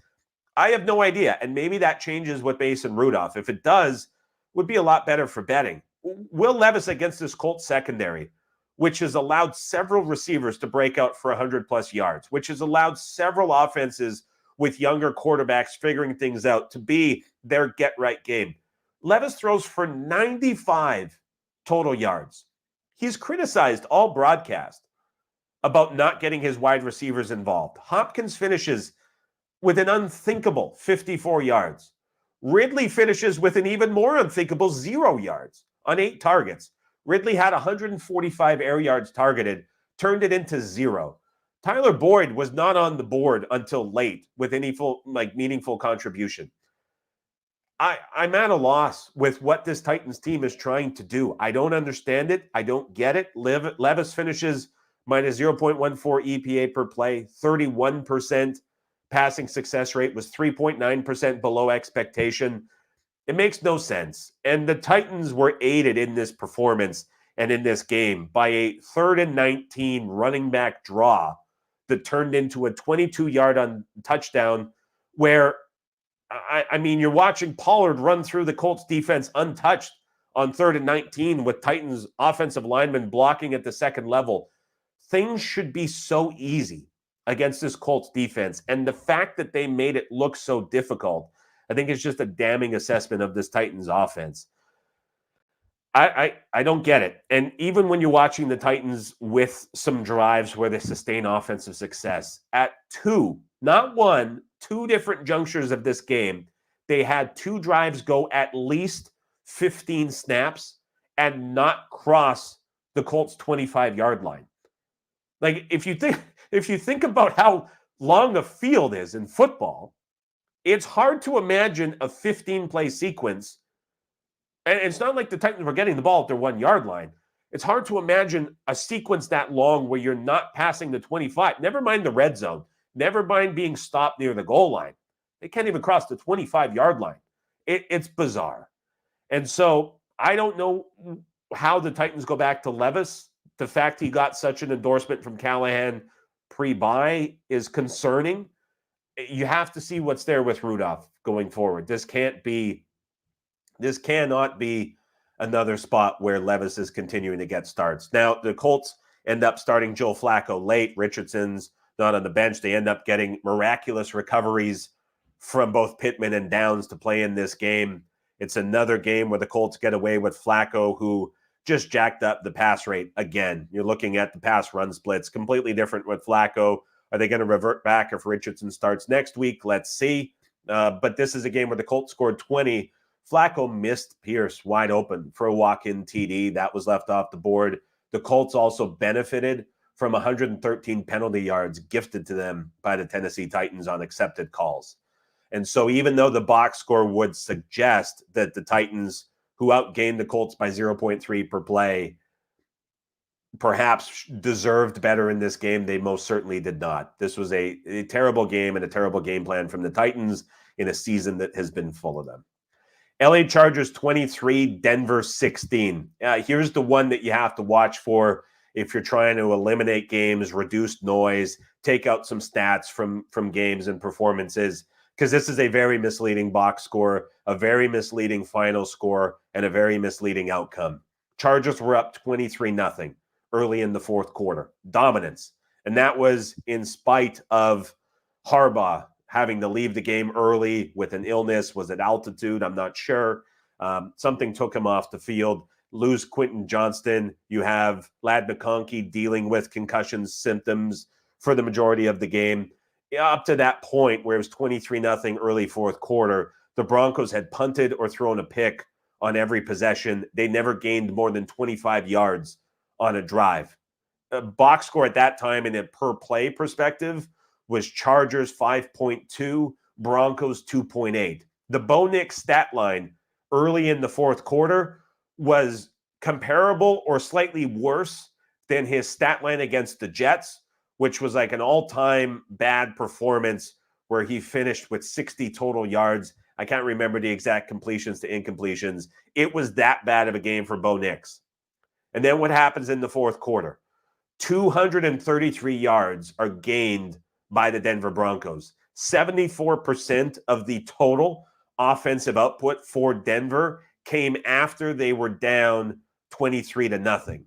Speaker 1: I have no idea, and maybe that changes with Mason Rudolph. If it does, it would be a lot better for betting. Will Levis against this Colts secondary, which has allowed several receivers to break out for 100+ yards, which has allowed several offenses with younger quarterbacks figuring things out to be their get-right game. Levis throws for 95 total yards. He's criticized all broadcast about not getting his wide receivers involved. Hopkins finishes with an unthinkable 54 yards. Ridley finishes with an even more unthinkable 0 yards on 8 targets. Ridley had 145 air yards targeted, turned it into 0. Tyler Boyd was not on the board until late with any meaningful contribution. I'm at a loss with what this Titans team is trying to do. I don't understand it. I don't get it. Levis finishes minus 0.14 EPA per play, 31% passing success rate, was 3.9% below expectation. It makes no sense. And the Titans were aided in this performance and in this game by a 3rd and 19 running back draw that turned into a 22-yard on touchdown where I mean, you're watching Pollard run through the Colts defense untouched on 3rd and 19 with Titans offensive linemen blocking at the second level. Things should be so easy against this Colts defense. And the fact that they made it look so difficult, I think is just a damning assessment of this Titans offense. I don't get it. And even when you're watching the Titans with some drives where they sustain offensive success, at not one, two different junctures of this game, they had 2 drives go at least 15 snaps and not cross the Colts 25-yard line. Like if you think about how long a field is in football, it's hard to imagine a 15-play sequence. And it's not like the Titans were getting the ball at their 1-yard line. It's hard to imagine a sequence that long where you're not passing the 25. Never mind the red zone. Never mind being stopped near the goal line. They can't even cross the 25-yard line. It's bizarre. And so I don't know how the Titans go back to Levis. The fact he got such an endorsement from Callahan pre-bye is concerning. You have to see what's there with Rudolph going forward. This cannot be another spot where Levis is continuing to get starts. Now, the Colts end up starting Joe Flacco late. Richardson's not on the bench. They end up getting miraculous recoveries from both Pittman and Downs to play in this game. It's another game where the Colts get away with Flacco, who just jacked up the pass rate again. You're looking at the pass run splits, completely different with Flacco. Are they going to revert back if Richardson starts next week? Let's see. But this is a game where the Colts scored 20. Flacco missed Pierce wide open for a walk-in TD. That was left off the board. The Colts also benefited from 113 penalty yards gifted to them by the Tennessee Titans on accepted calls. And so even though the box score would suggest that the Titans, who outgained the Colts by 0.3 per play, perhaps deserved better in this game, they most certainly did not. This was a terrible game and a terrible game plan from the Titans in a season that has been full of them. LA Chargers 23, Denver 16. Here's the one that you have to watch for if you're trying to eliminate games, reduce noise, take out some stats from games and performances, because this is a very misleading box score, a very misleading final score, and a very misleading outcome. Chargers were up 23-0 early in the fourth quarter. Dominance. And that was in spite of Harbaugh having to leave the game early with an illness. Was it altitude? I'm not sure. Something took him off the field. Lose Quentin Johnston. You have Ladd McConkey dealing with concussion symptoms for the majority of the game. Up to that point where it was 23-0 early fourth quarter, the Broncos had punted or thrown a pick on every possession. They never gained more than 25 yards on a drive. A box score at that time in a per play perspective was Chargers 5.2, Broncos 2.8. The Bo Nix stat line early in the fourth quarter was comparable or slightly worse than his stat line against the Jets, which was like an all-time bad performance where he finished with 60 total yards. I can't remember the exact completions to incompletions. It was that bad of a game for Bo Nix. And then what happens in the fourth quarter? 233 yards are gained by the Denver Broncos. 74% of the total offensive output for Denver came after they were down 23-0.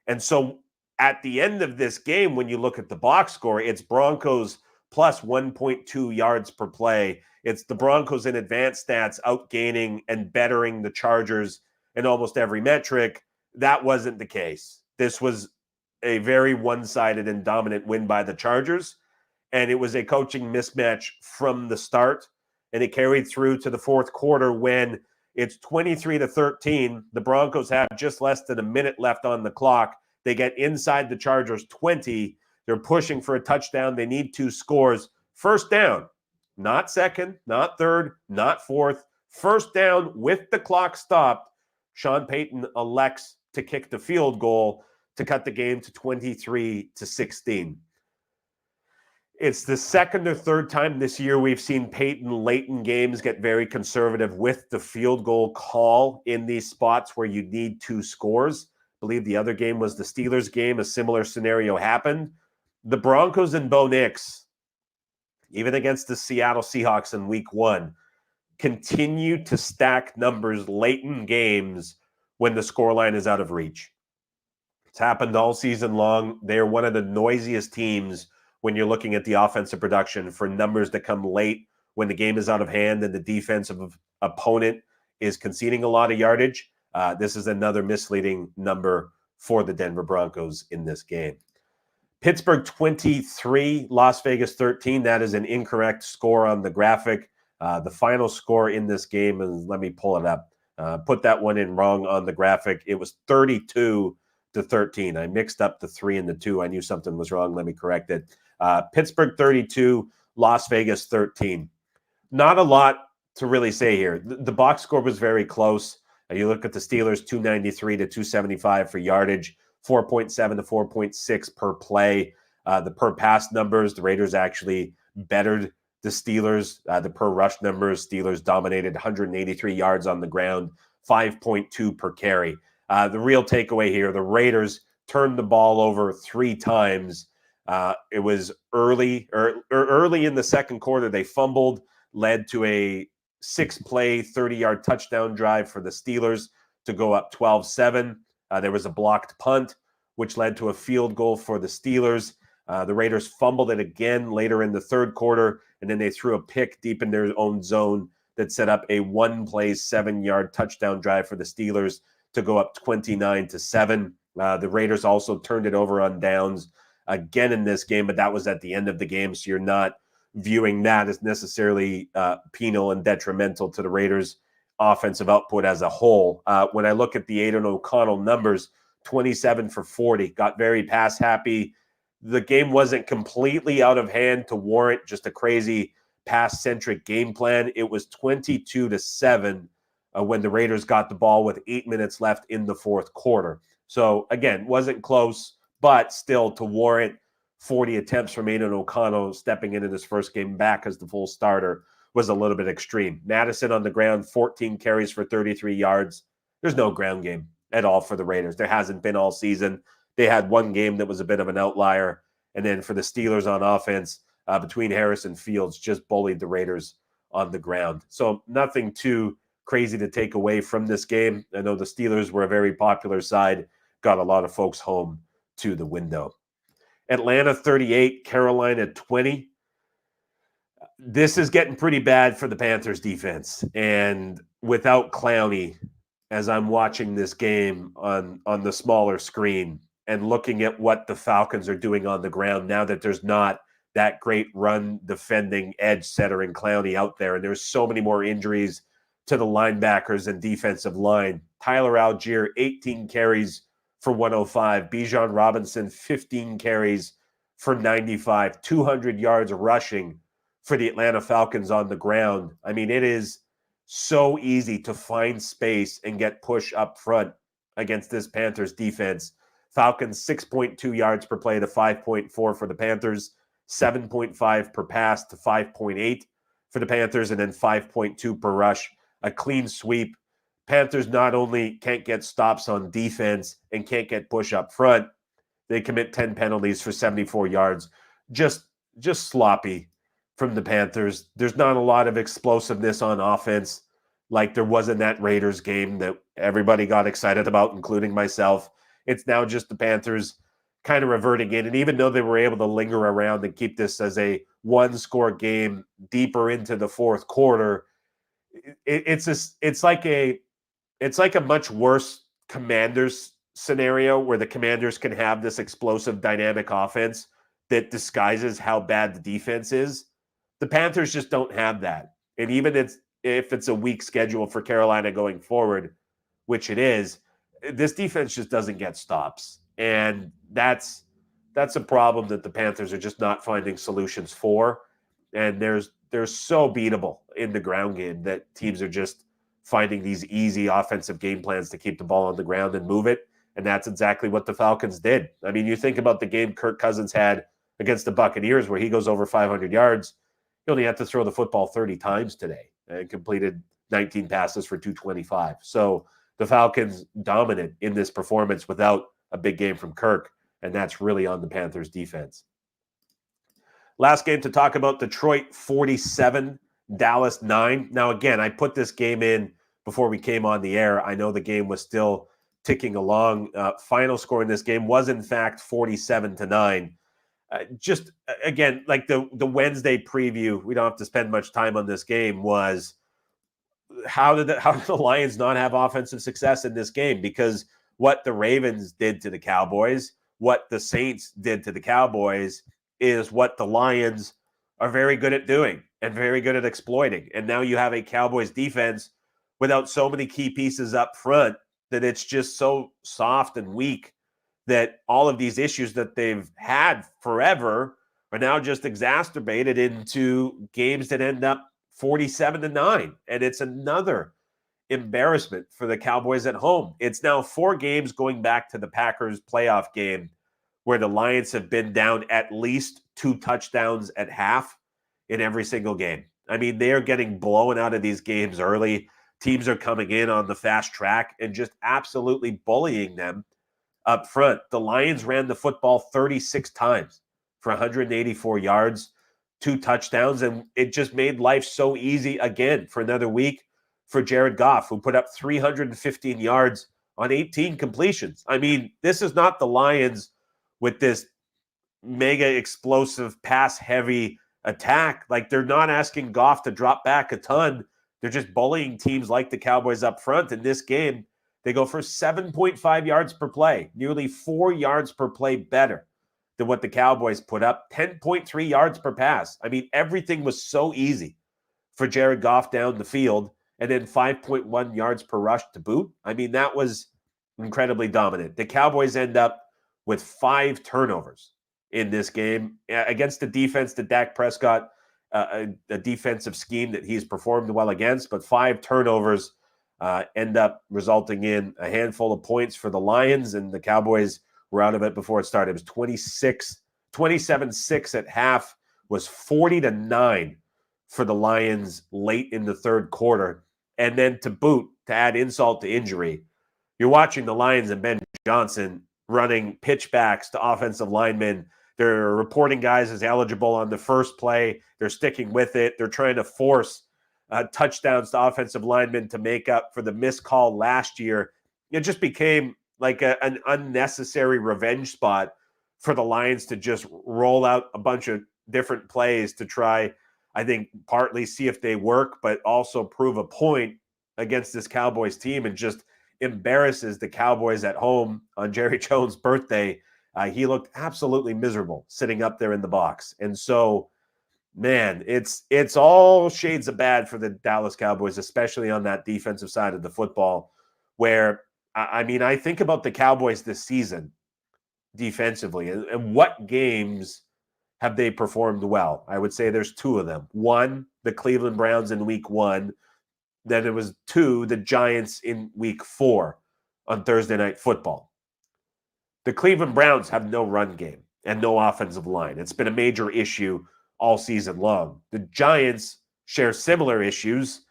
Speaker 1: And so at the end of this game, when you look at the box score, it's Broncos plus 1.2 yards per play. It's the Broncos in advanced stats outgaining and bettering the Chargers in almost every metric. That wasn't the case. This was a very one-sided and dominant win by the Chargers, and it was a coaching mismatch from the start, and it carried through to the fourth quarter when it's 23-13. The Broncos have just less than a minute left on the clock. They get inside the Chargers 20. They're pushing for a touchdown. They need 2 scores. First down, not second, not third, not fourth. First down with the clock stopped, Sean Payton elects to kick the field goal to cut the game to 23-16. It's the second or third time this year we've seen Payton late in games get very conservative with the field goal call in these spots where you need 2 scores. I believe the other game was the Steelers game. A similar scenario happened. The Broncos and Bo Nix, even against the Seattle Seahawks in week 1, continue to stack numbers late in games when the scoreline is out of reach. It's happened all season long. They're one of the noisiest teams when you're looking at the offensive production for numbers that come late when the game is out of hand and the defensive opponent is conceding a lot of yardage. This is another misleading number for the Denver Broncos in this game. Pittsburgh 23, Las Vegas 13. That is an incorrect score on the graphic. The final score in this game, and let me pull it up. Put that one in wrong on the graphic. It was 32-13. I mixed up the 3 and the 2. I knew something was wrong. Let me correct it. Pittsburgh 32, Las Vegas 13. Not a lot to really say here. The box score was very close. You look at the Steelers, 293 to 275 for yardage, 4.7 to 4.6 per play. The per pass numbers, the Raiders actually bettered the Steelers. The per rush numbers, Steelers dominated 183 yards on the ground, 5.2 per carry. The real takeaway here, the Raiders turned the ball over 3 times. It was early in the second quarter. They fumbled, led to a 6-play, 30-yard touchdown drive for the Steelers to go up 12-7. There was a blocked punt, which led to a field goal for the Steelers. The Raiders fumbled it again later in the third quarter, and then they threw a pick deep in their own zone that set up a 1-play, 7-yard touchdown drive for the Steelers to go up 29-7. The Raiders also turned it over on downs again in this game, but that was at the end of the game, so you're not viewing that as necessarily penal and detrimental to the Raiders' offensive output as a whole. When I look at the Aidan O'Connell numbers, 27 for 40, got very pass happy. The game wasn't completely out of hand to warrant just a crazy pass-centric game plan. It was 22-7 when the Raiders got the ball with 8 minutes left in the fourth quarter. So, again, wasn't close, but still to warrant 40 attempts from Aidan O'Connell stepping into this first game back as the full starter was a little bit extreme. Madison on the ground, 14 carries for 33 yards. There's no ground game at all for the Raiders. There hasn't been all season. They had one game that was a bit of an outlier. And then for the Steelers on offense, between Harris and Fields, just bullied the Raiders on the ground. So nothing too crazy to take away from this game. I know the Steelers were a very popular side, got a lot of folks home to the window. Atlanta 38, Carolina 20. This is getting pretty bad for the Panthers defense. And without Clowney, as I'm watching this game on the smaller screen and looking at what the Falcons are doing on the ground now that there's not that great run defending edge setter in Clowney out there, and there's so many more injuries to the linebackers and defensive line. Tyler Algier, 18 carries for 105. Bijan Robinson, 15 carries for 95. 200 yards rushing for the Atlanta Falcons on the ground. I mean, it is so easy to find space and get push up front against this Panthers defense. Falcons 6.2 yards per play to 5.4 for the Panthers, 7.5 per pass to 5.8 for the Panthers, and then 5.2 per rush. A clean sweep. Panthers not only can't get stops on defense and can't get push up front, they commit 10 penalties for 74 yards. Just sloppy from the Panthers. There's not a lot of explosiveness on offense like there was in that Raiders game that everybody got excited about, including myself. It's now just the Panthers kind of reverting in. And even though they were able to linger around and keep this as a one-score game deeper into the fourth quarter, it's like a much worse Commanders scenario where the Commanders can have this explosive dynamic offense that disguises how bad the defense is. The Panthers just don't have that. And even if it's a weak schedule for Carolina going forward, which it is, this defense just doesn't get stops. And that's a problem that the Panthers are just not finding solutions for. And they're so beatable in the ground game that teams are just finding these easy offensive game plans to keep the ball on the ground and move it. And that's exactly what the Falcons did. I mean, you think about the game Kirk Cousins had against the Buccaneers where he goes over 500 yards. He only had to throw the football 30 times today and completed 19 passes for 225. So the Falcons dominant in this performance without a big game from Kirk, and that's really on the Panthers defense. Last game to talk about, Detroit 47, Dallas 9. Now, again, I put this game in before we came on the air. I know the game was still ticking along. Final score in this game was, in fact, 47-9. Just, again, like the Wednesday preview, we don't have to spend much time on this game, was how did the Lions not have offensive success in this game? Because what the Ravens did to the Cowboys, what the Saints did to the Cowboys, is what the Lions are very good at doing and very good at exploiting. And now you have a Cowboys defense without so many key pieces up front that it's just so soft and weak that all of these issues that they've had forever are now just exacerbated into games that end up 47-9. And it's another embarrassment for the Cowboys at home. It's now 4 games going back to the Packers playoff game where the Lions have been down at least 2 touchdowns at half in every single game. I mean, they are getting blown out of these games early. Teams are coming in on the fast track and just absolutely bullying them up front. The Lions ran the football 36 times for 184 yards, 2 touchdowns, and it just made life so easy again for another week for Jared Goff, who put up 315 yards on 18 completions. I mean, this is not the Lions with this mega explosive pass-heavy attack. Like, they're not asking Goff to drop back a ton. They're just bullying teams like the Cowboys up front. In this game, they go for 7.5 yards per play, nearly 4 yards per play better than what the Cowboys put up, 10.3 yards per pass. I mean, everything was so easy for Jared Goff down the field, and then 5.1 yards per rush to boot. I mean, that was incredibly dominant. The Cowboys end up with 5 turnovers in this game against the defense that Dak Prescott, a defensive scheme that he's performed well against, but 5 turnovers end up resulting in a handful of points for the Lions, and the Cowboys were out of it before it started. It was 27-6 at half, was 40-9 for the Lions late in the third quarter. And then to boot, to add insult to injury, you're watching the Lions and Ben Johnson running pitchbacks to offensive linemen. They're reporting guys as eligible on the first play. They're sticking with it. They're trying to force touchdowns to offensive linemen to make up for the missed call last year. It just became like an unnecessary revenge spot for the Lions to just roll out a bunch of different plays to try, I think, partly see if they work, but also prove a point against this Cowboys team, and just embarrasses the Cowboys at home on Jerry Jones' birthday. He looked absolutely miserable sitting up there in the box. And so, man, it's all shades of bad for the Dallas Cowboys, especially on that defensive side of the football, where, I mean, I think about the Cowboys this season defensively and what games have they performed well. I would say there's 2 of them. 1, the Cleveland Browns in week 1. Then it was 2, the Giants in week 4 on Thursday Night Football. The Cleveland Browns have no run game and no offensive line. It's been a major issue all season long. The Giants share similar issues,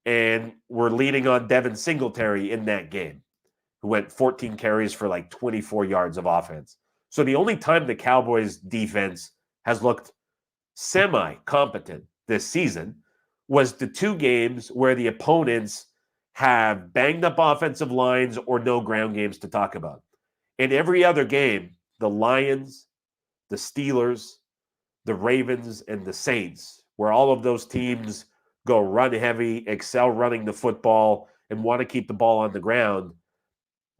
Speaker 1: and we're leaning on Devin Singletary in that game, who went 14 carries for like 24 yards of offense. So the only time the Cowboys defense has looked semi-competent this season was the 2 games where the opponents have banged up offensive lines or no ground games to talk about. In every other game, the Lions, the Steelers, the Ravens, and the Saints, where all of those teams go run heavy, excel running the football, and want to keep the ball on the ground,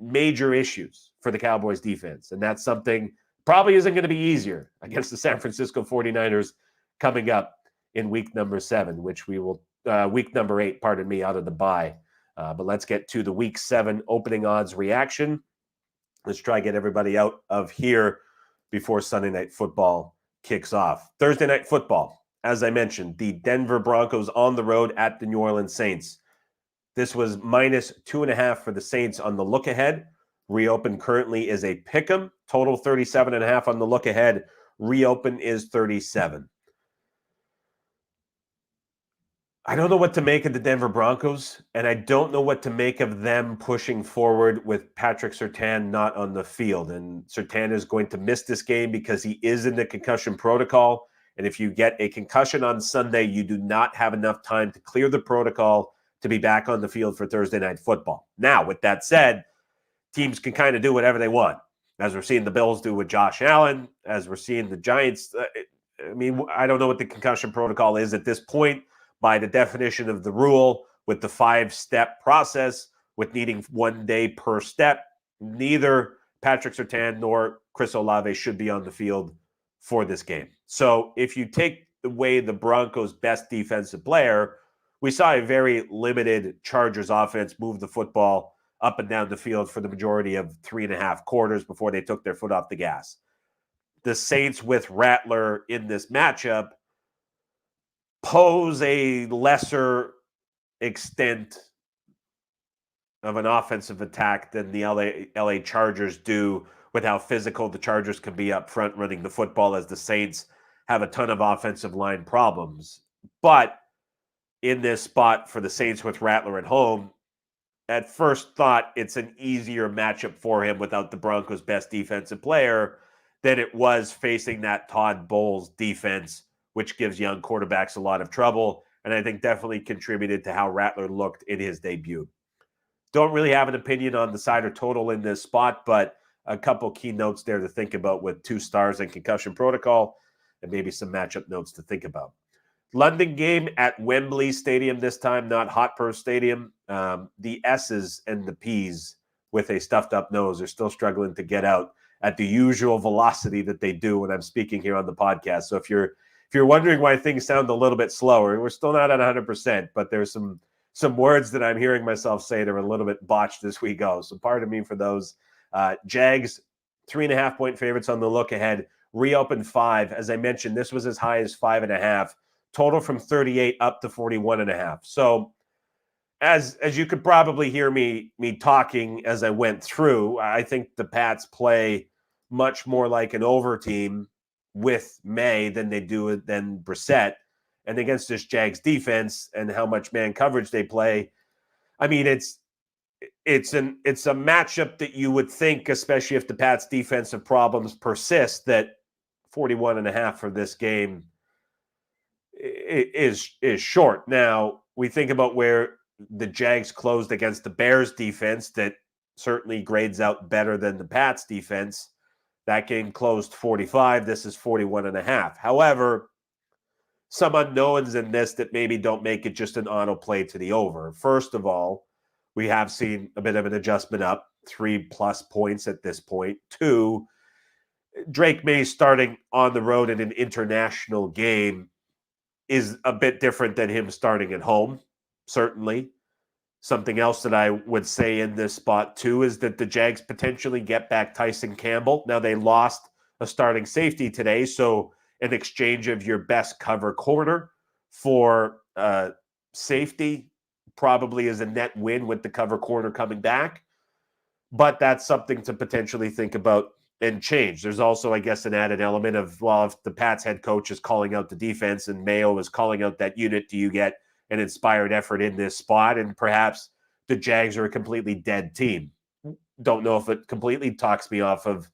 Speaker 1: major issues for the Cowboys defense. And that's something probably isn't going to be easier against the San Francisco 49ers coming up in week number 7, which we will, week number 8, pardon me, out of the bye. But let's get to the week 7 opening odds reaction. Let's try to get everybody out of here before Sunday Night Football kicks off. Thursday Night Football, as I mentioned, the Denver Broncos on the road at the New Orleans Saints. This was minus 2.5 for the Saints on the look ahead. Reopen currently is a pick 'em. Total 37.5 on the look ahead. Reopen is 37. I don't know what to make of the Denver Broncos, and I don't know what to make of them pushing forward with Patrick Surtain not on the field. And Surtain is going to miss this game because he is in the concussion protocol. And if you get a concussion on Sunday, you do not have enough time to clear the protocol to be back on the field for Thursday Night Football. Now, with that said, teams can kind of do whatever they want, as we're seeing the Bills do with Josh Allen, as we're seeing the Giants. I don't know what the concussion protocol is at this point by the definition of the rule with the 5-step process, with needing 1 day per step. Neither Patrick Surtain nor Chris Olave should be on the field for this game. So if you take away the Broncos' best defensive player, we saw a very limited Chargers offense move the football up and down the field for the majority of 3.5 quarters before they took their foot off the gas. The Saints with Rattler in this matchup pose a lesser extent of an offensive attack than the LA Chargers do, with how physical the Chargers can be up front running the football, as the Saints have a ton of offensive line problems. But in this spot for the Saints with Rattler at home, at first thought, it's an easier matchup for him without the Broncos' best defensive player than it was facing that Todd Bowles defense, which gives young quarterbacks a lot of trouble, and I think definitely contributed to how Rattler looked in his debut. Don't really have an opinion on the side or total in this spot, but a couple key notes there to think about with 2 stars and concussion protocol, and maybe some matchup notes to think about. London game at Wembley Stadium this time, not Hotspur Stadium. The S's and the P's with a stuffed up nose are still struggling to get out at the usual velocity that they do when I'm speaking here on the podcast. So if you're wondering why things sound a little bit slower, we're still not at 100%, but there's some words that I'm hearing myself say that are a little bit botched as we go. So pardon me for those. Jags, 3.5-point favorites on the look ahead. Reopened 5. As I mentioned, this was as high as 5.5. Total from 38 up to 41.5. So as you could probably hear me talking as I went through, I think the Pats play much more like an over team with May than they do than Brissett. And against this Jags defense and how much man coverage they play, I mean, it's a matchup that you would think, especially if the Pats defensive problems persist, that 41.5 for this game is short. Now, we think about where the Jags closed against the Bears defense that certainly grades out better than the Pats defense. That game closed 45. This is 41.5. However, some unknowns in this that maybe don't make it just an auto play to the over. First of all, we have seen a bit of an adjustment up, 3+ points at this point. 2, Drake May starting on the road in an international game is a bit different than him starting at home, certainly. Something else that I would say in this spot, too, is that the Jags potentially get back Tyson Campbell. Now, they lost a starting safety today, so an exchange of your best cover corner for safety probably is a net win with the cover corner coming back. But that's something to potentially think about and change. There's also, I guess, an added element of, well, if the Pats head coach is calling out the defense and Mayo is calling out that unit, do you get an inspired effort in this spot? And perhaps the Jags are a completely dead team. Don't know if it completely talks me off of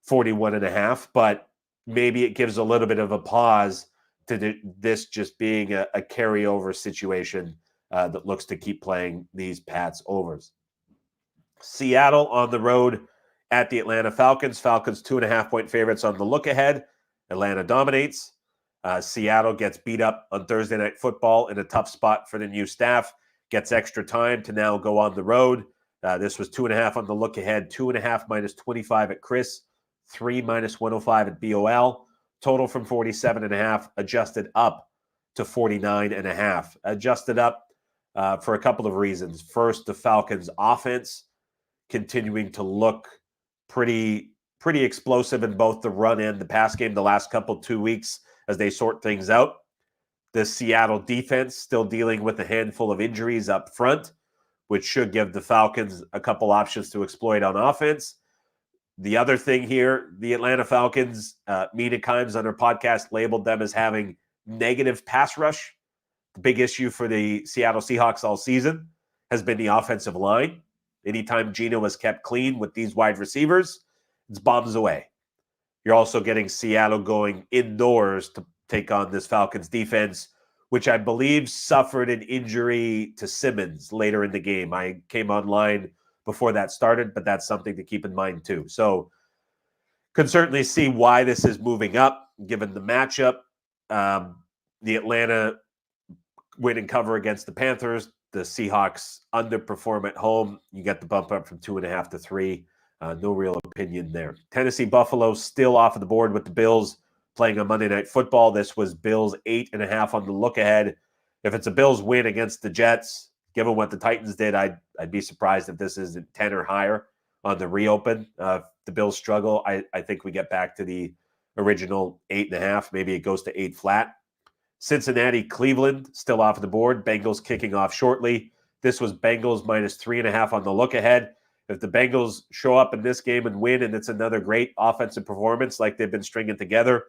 Speaker 1: 41.5, but maybe it gives a little bit of a pause to this just being a carryover situation that looks to keep playing these Pats overs. Seattle on the road at the Atlanta Falcons. Falcons 2.5-point favorites on the look ahead. Atlanta dominates. Seattle gets beat up on Thursday Night Football in a tough spot for the new staff. Gets extra time to now go on the road. This was 2.5 on the look ahead. 2.5 minus 25 at Chris. 3 minus 105 at BOL. Total from 47.5. Adjusted up to 49.5. Adjusted up for a couple of reasons. First, the Falcons offense continuing to look pretty explosive in both the run and the pass game the last 2 weeks as they sort things out. The Seattle defense still dealing with a handful of injuries up front, which should give the Falcons a couple options to exploit on offense. The other thing here, the Atlanta Falcons, Mina Kimes on her podcast labeled them as having negative pass rush. The big issue for the Seattle Seahawks all season has been the offensive line. Anytime Geno was kept clean with these wide receivers, it's bombs away. You're also getting Seattle going indoors to take on this Falcons defense, which I believe suffered an injury to Simmons later in the game. I came online before that started, but that's something to keep in mind too. So could certainly see why this is moving up, given the matchup. The Atlanta win and cover against the Panthers. The Seahawks underperform at home. You get the bump up from 2.5 to 3. No real opinion there. Tennessee Buffalo still off of the board with the Bills playing on Monday Night Football. This was Bills 8.5 on the look ahead. If it's a Bills win against the Jets, given what the Titans did, I'd be surprised if this isn't 10 or higher on the reopen. The Bills struggle. I think we get back to the original 8.5. Maybe it goes to 8 flat. Cincinnati, Cleveland, still off of the board. Bengals kicking off shortly. This was Bengals minus 3.5 on the look ahead. If the Bengals show up in this game and win, and it's another great offensive performance like they've been stringing together,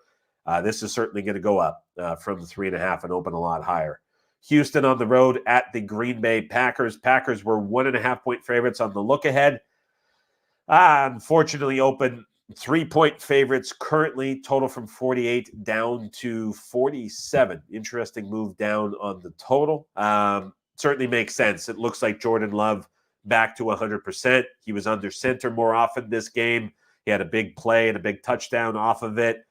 Speaker 1: this is certainly going to go up from the 3.5 and open a lot higher. Houston on the road at the Green Bay Packers. Packers were 1.5-point favorites on the look ahead. Unfortunately, open 3-point favorites currently, total from 48 down to 47. Interesting move down on the total. Certainly makes sense. It looks like Jordan Love back to 100%. He was under center more often this game. He had a big play and a big touchdown off of it.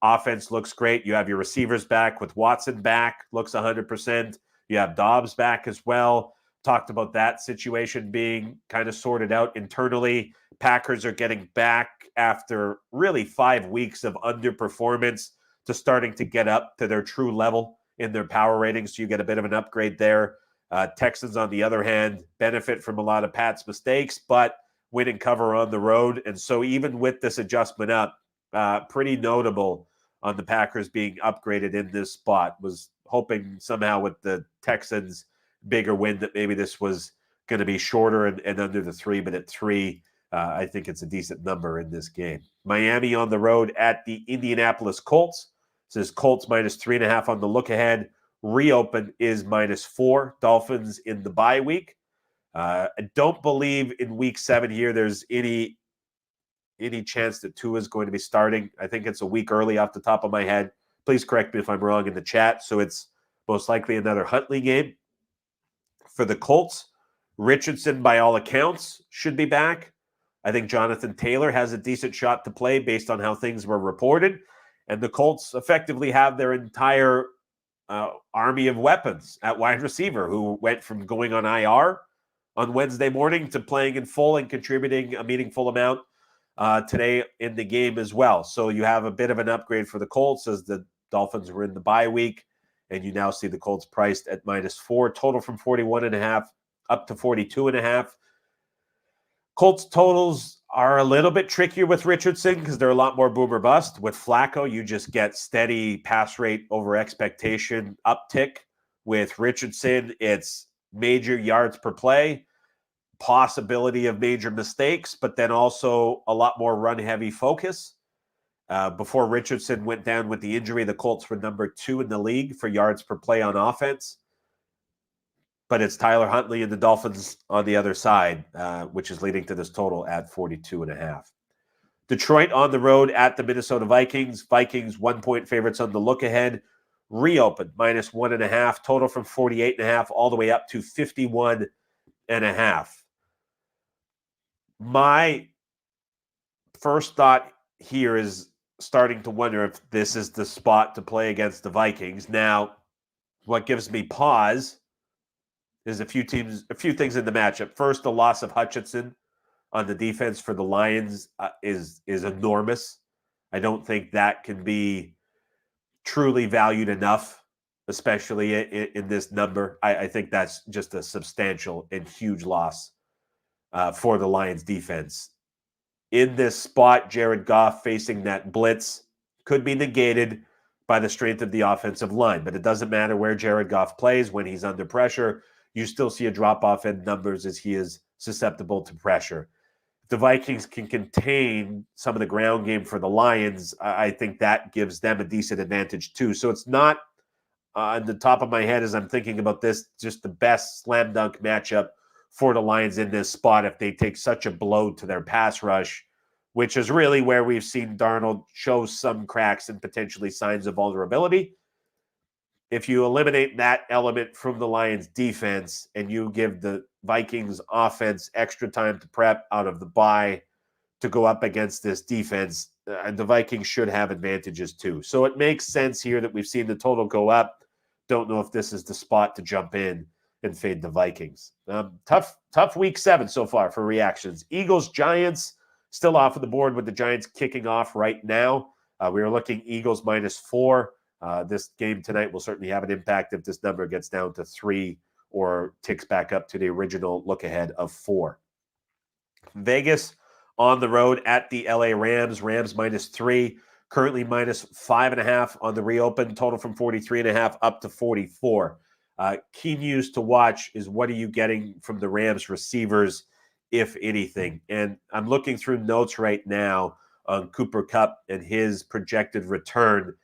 Speaker 1: Offense looks great. You have your receivers back with Watson back, looks 100%. You have Dobbs back as well. Talked about that situation being kind of sorted out internally. Packers are getting back after really 5 weeks of underperformance to starting to get up to their true level in their power ratings. So you get a bit of an upgrade there. Texans, on the other hand, benefit from a lot of Pat's mistakes, but win and cover on the road. And so even with this adjustment up, pretty notable on the Packers being upgraded in this spot. Was hoping somehow with the Texans' bigger win that maybe this was going to be shorter and under the 3, but at 3, I think it's a decent number in this game. Miami on the road at the Indianapolis Colts. It says Colts minus 3.5 on the look ahead. Reopen is minus 4. Dolphins in the bye week. I don't believe in week 7 here there's any chance that Tua is going to be starting. I think it's a week early off the top of my head. Please correct me if I'm wrong in the chat. So it's most likely another Huntley game. For the Colts, Richardson, by all accounts, should be back. I think Jonathan Taylor has a decent shot to play based on how things were reported. And the Colts effectively have their entire army of weapons at wide receiver, who went from going on IR on Wednesday morning to playing in full and contributing a meaningful amount today in the game as well. So you have a bit of an upgrade for the Colts as the Dolphins were in the bye week, and you now see the Colts priced at minus 4, total from 41.5 up to 42.5. Colts totals are a little bit trickier with Richardson because they're a lot more boom or bust. With Flacco, you just get steady pass rate over expectation uptick. With Richardson, it's major yards per play, possibility of major mistakes, but then also a lot more run-heavy focus. Before Richardson went down with the injury, the Colts were number 2 in the league for yards per play on offense. But it's Tyler Huntley and the Dolphins on the other side, which is leading to this total at 42.5. Detroit on the road at the Minnesota Vikings. Vikings 1-point favorites on the look ahead. Reopen minus 1.5, total from 48.5 all the way up to 51.5. My first thought here is starting to wonder if this is the spot to play against the Vikings. Now, what gives me pause is a few things in the matchup. First, the loss of Hutchinson on the defense for the Lions is enormous. I don't think that can be truly valued enough, especially in this number. I think that's just a substantial and huge loss for the Lions defense. In this spot, Jared Goff facing that blitz could be negated by the strength of the offensive line. But it doesn't matter where Jared Goff plays. When he's under pressure, you still see a drop-off in numbers as he is susceptible to pressure. If the Vikings can contain some of the ground game for the Lions, I think that gives them a decent advantage too. So it's not on the top of my head as I'm thinking about this, just the best slam dunk matchup for the Lions in this spot if they take such a blow to their pass rush, which is really where we've seen Darnold show some cracks and potentially signs of vulnerability. If you eliminate that element from the Lions defense and you give the Vikings offense extra time to prep out of the bye to go up against this defense, the Vikings should have advantages too. So it makes sense here that we've seen the total go up. Don't know if this is the spot to jump in and fade the Vikings. Tough week 7 so far for reactions. Eagles, Giants, still off of the board with the Giants kicking off right now. We are looking Eagles -4. This game tonight will certainly have an impact if this number gets down to 3 or ticks back up to the original look ahead of 4. Vegas on the road at the LA Rams. Rams -3, currently -5.5 on the reopen. Total from 43.5 up to 44. Key news to watch is what are you getting from the Rams receivers, if anything. And I'm looking through notes right now on Cooper Kupp and his projected return.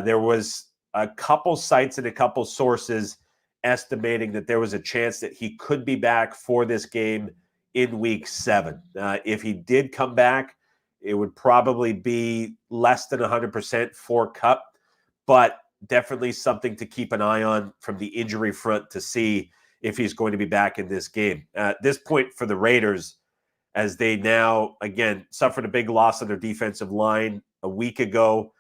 Speaker 1: There was a couple sites and a couple sources estimating that there was a chance that he could be back for this game in week 7. If he did come back, it would probably be less than 100% for Kupp, but definitely something to keep an eye on from the injury front to see if he's going to be back in this game. At this point for the Raiders, as they now, again, suffered a big loss on their defensive line a week ago.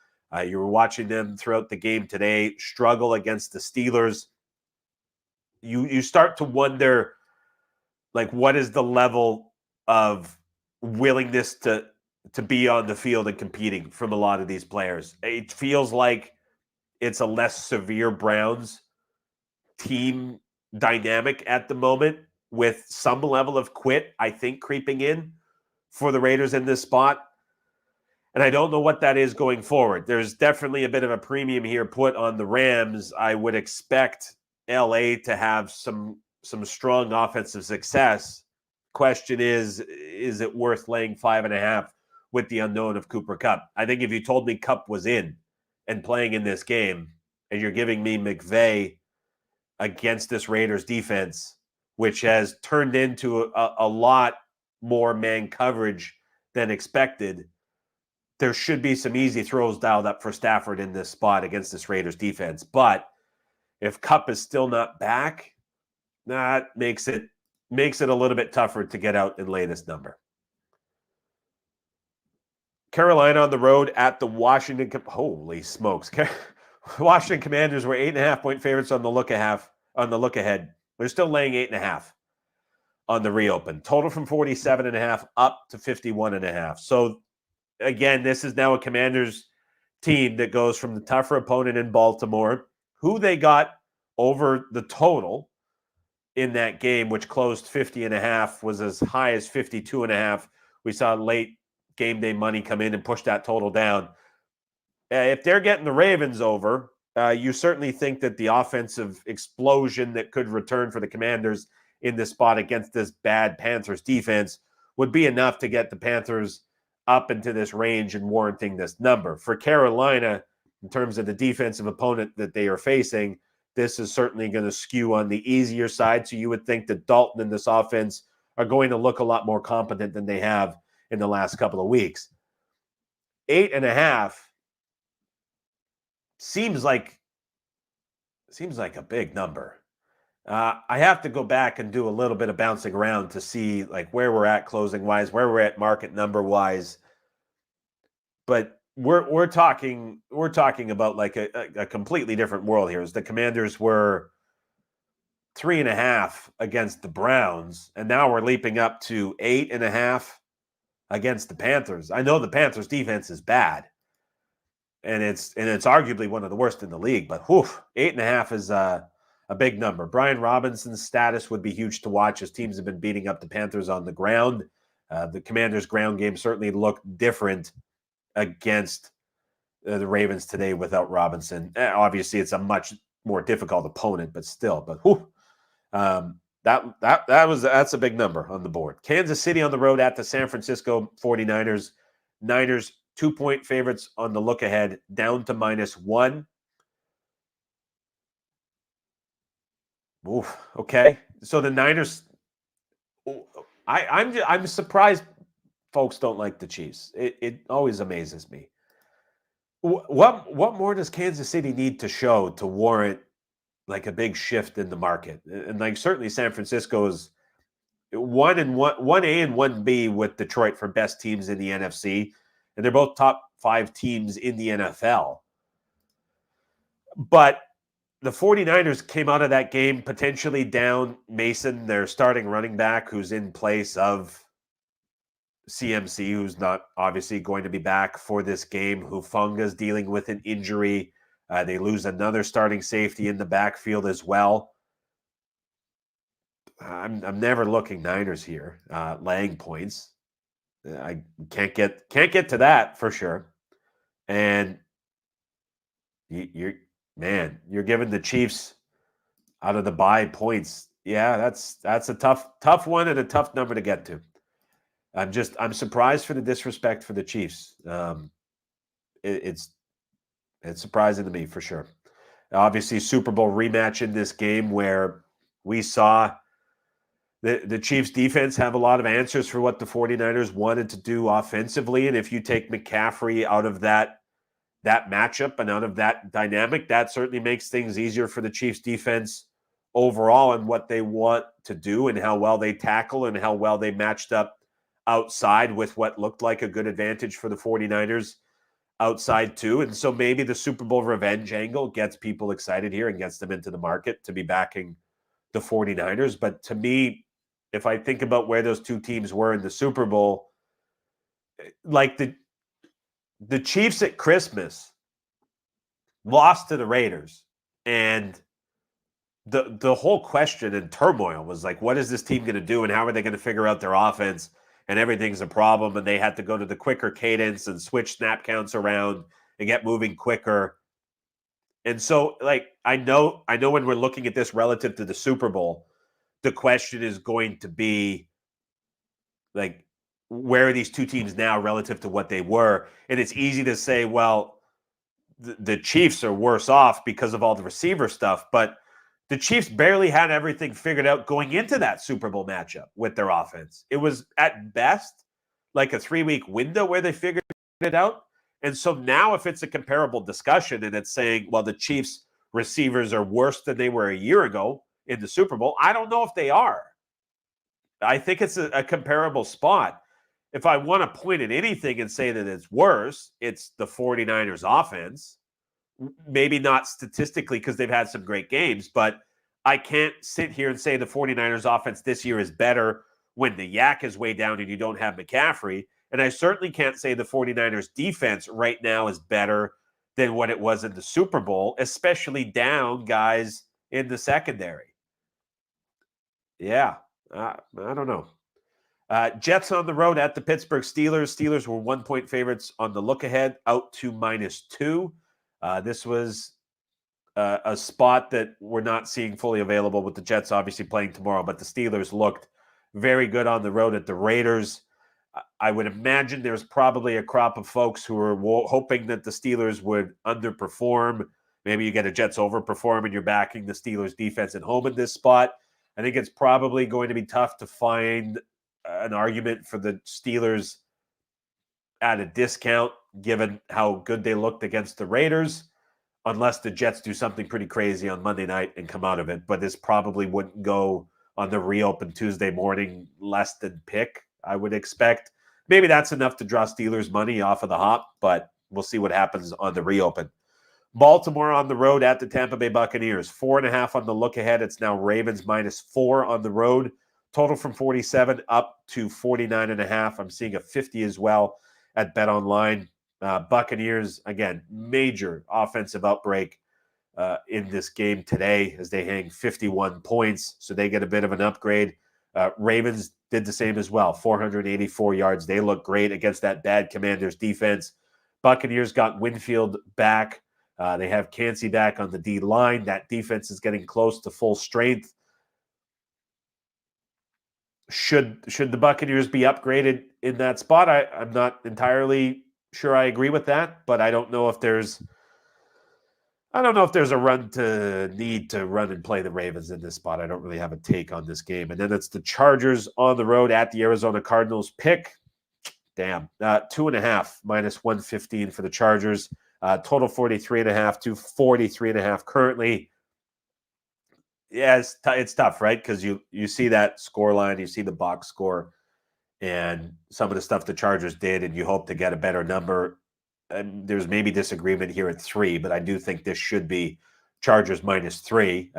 Speaker 1: You were watching them throughout the game today struggle against the Steelers. You start to wonder, like, what is the level of willingness to be on the field and competing from a lot of these players? It feels like it's a less severe Browns team dynamic at the moment with some level of quit, I think, creeping in for the Raiders in this spot. And I don't know what that is going forward. There's definitely a bit of a premium here put on the Rams. I would expect LA to have some strong offensive success. Question is it worth laying 5.5 with the unknown of Cooper Kupp? I think if you told me Kupp was in and playing in this game, and you're giving me McVay against this Raiders defense, which has turned into a lot more man coverage than expected, there should be some easy throws dialed up for Stafford in this spot against this Raiders defense. But if Kupp is still not back, that makes it a little bit tougher to get out and lay this number. Carolina on the road at the Washington. Holy smokes! Washington Commanders were 8.5-point favorites on the look ahead. They're still laying 8.5 on the reopen. Total from 47.5 up to 51.5. So again, this is now a Commanders team that goes from the tougher opponent in Baltimore, who they got over the total in that game, which closed 50.5, was as high as 52.5. We saw late game day money come in and push that total down. If they're getting the Ravens over, you certainly think that the offensive explosion that could return for the Commanders in this spot against this bad Panthers defense would be enough to get the Panthers up into this range and warranting this number. For Carolina, in terms of the defensive opponent that they are facing, this is certainly going to skew on the easier side. So you would think that Dalton and this offense are going to look a lot more competent than they have in the last couple of weeks. 8.5 seems like a big number. I have to go back and do a little bit of bouncing around to see like where we're at closing wise, where we're at market number wise. But we're talking about like a completely different world here. As the Commanders were 3.5 against the Browns, and now we're leaping up to 8.5 against the Panthers. I know the Panthers defense is bad, and it's arguably one of the worst in the league. But 8.5 is a big number. Brian Robinson's status would be huge to watch as teams have been beating up the Panthers on the ground. The Commanders' ground game certainly looked different against the Ravens today without Robinson. Obviously, it's a much more difficult opponent, but still. But whew, that's a big number on the board. Kansas City on the road at the San Francisco 49ers. Niners 2-point favorites on the look ahead, down to -1. Oof, okay. So the Niners, I'm surprised folks don't like the Chiefs. It always amazes me. What more does Kansas City need to show to warrant like a big shift in the market? And like certainly San Francisco's 1 A and 1B with Detroit for best teams in the NFC, and they're both top 5 teams in the NFL. But the 49ers came out of that game potentially down Mason, their starting running back, who's in place of CMC, who's not obviously going to be back for this game. Hufanga's dealing with an injury. They lose another starting safety in the backfield as well. I'm never looking Niners here, laying points. I can't get to that for sure. And you're giving the Chiefs out of the bye points. Yeah, that's a tough one and a tough number to get to. I'm surprised for the disrespect for the Chiefs. It's surprising to me for sure. Obviously, Super Bowl rematch in this game where we saw the Chiefs defense have a lot of answers for what the 49ers wanted to do offensively. And if you take McCaffrey out of that matchup and out of that dynamic, that certainly makes things easier for the Chiefs defense overall and what they want to do and how well they tackle and how well they matched up outside with what looked like a good advantage for the 49ers outside too. And so maybe the Super Bowl revenge angle gets people excited here and gets them into the market to be backing the 49ers. But to me, if I think about where those two teams were in the Super Bowl, like the Chiefs at Christmas lost to the Raiders, and the whole question and turmoil was like, what is this team going to do, and how are they going to figure out their offense? And everything's a problem, and they had to go to the quicker cadence and switch snap counts around and get moving quicker. And so, like, I know when we're looking at this relative to the Super Bowl, the question is going to be like, where are these two teams now relative to what they were? And it's easy to say, well, the Chiefs are worse off because of all the receiver stuff, but the Chiefs barely had everything figured out going into that Super Bowl matchup with their offense. It was at best like a 3-week window where they figured it out. And so now if it's a comparable discussion and it's saying, well, the Chiefs receivers are worse than they were a year ago in the Super Bowl, I don't know if they are. I think it's a comparable spot. If I want to point at anything and say that it's worse, it's the 49ers offense. Maybe not statistically because they've had some great games, but I can't sit here and say the 49ers offense this year is better when the yak is way down and you don't have McCaffrey. And I certainly can't say the 49ers defense right now is better than what it was in the Super Bowl, especially down guys in the secondary. Yeah, I don't know. Jets on the road at the Pittsburgh Steelers. Steelers were 1-point favorites on the look ahead, out to -2. This was a spot that we're not seeing fully available with the Jets obviously playing tomorrow, but the Steelers looked very good on the road at the Raiders. I would imagine there's probably a crop of folks who are hoping that the Steelers would underperform. Maybe you get a Jets overperform and you're backing the Steelers defense at home in this spot. I think it's probably going to be tough to find an argument for the Steelers at a discount given how good they looked against the Raiders, unless the Jets do something pretty crazy on Monday night and come out of it. But this probably wouldn't go on the reopen Tuesday morning less than pick, I would expect. Maybe that's enough to draw Steelers money off of the hop, but we'll see what happens on the reopen. Baltimore on the road at the Tampa Bay Buccaneers. 4.5 on the look ahead. It's now Ravens -4 on the road. Total from 47 up to 49.5. I'm seeing a 50 as well at BetOnline. Buccaneers, again, major offensive outbreak in this game today as they hang 51 points. So they get a bit of an upgrade. Ravens did the same as well, 484 yards. They look great against that bad Commanders defense. Buccaneers got Winfield back. They have Cansey back on the D line. That defense is getting close to full strength. Should the Buccaneers be upgraded in that spot? I'm not entirely sure I agree with that, but I don't know if there's a run to need to run and play the Ravens in this spot. I don't really have a take on this game. And then it's the Chargers on the road at the Arizona Cardinals. Pick, damn, 2.5 minus 115 for the Chargers. Total 43.5 to 43.5 currently. Yeah, it's tough, right? Because you see that score line, you see the box score, and some of the stuff the Chargers did, and you hope to get a better number. And there's maybe disagreement here at 3, but I do think this should be Chargers -3.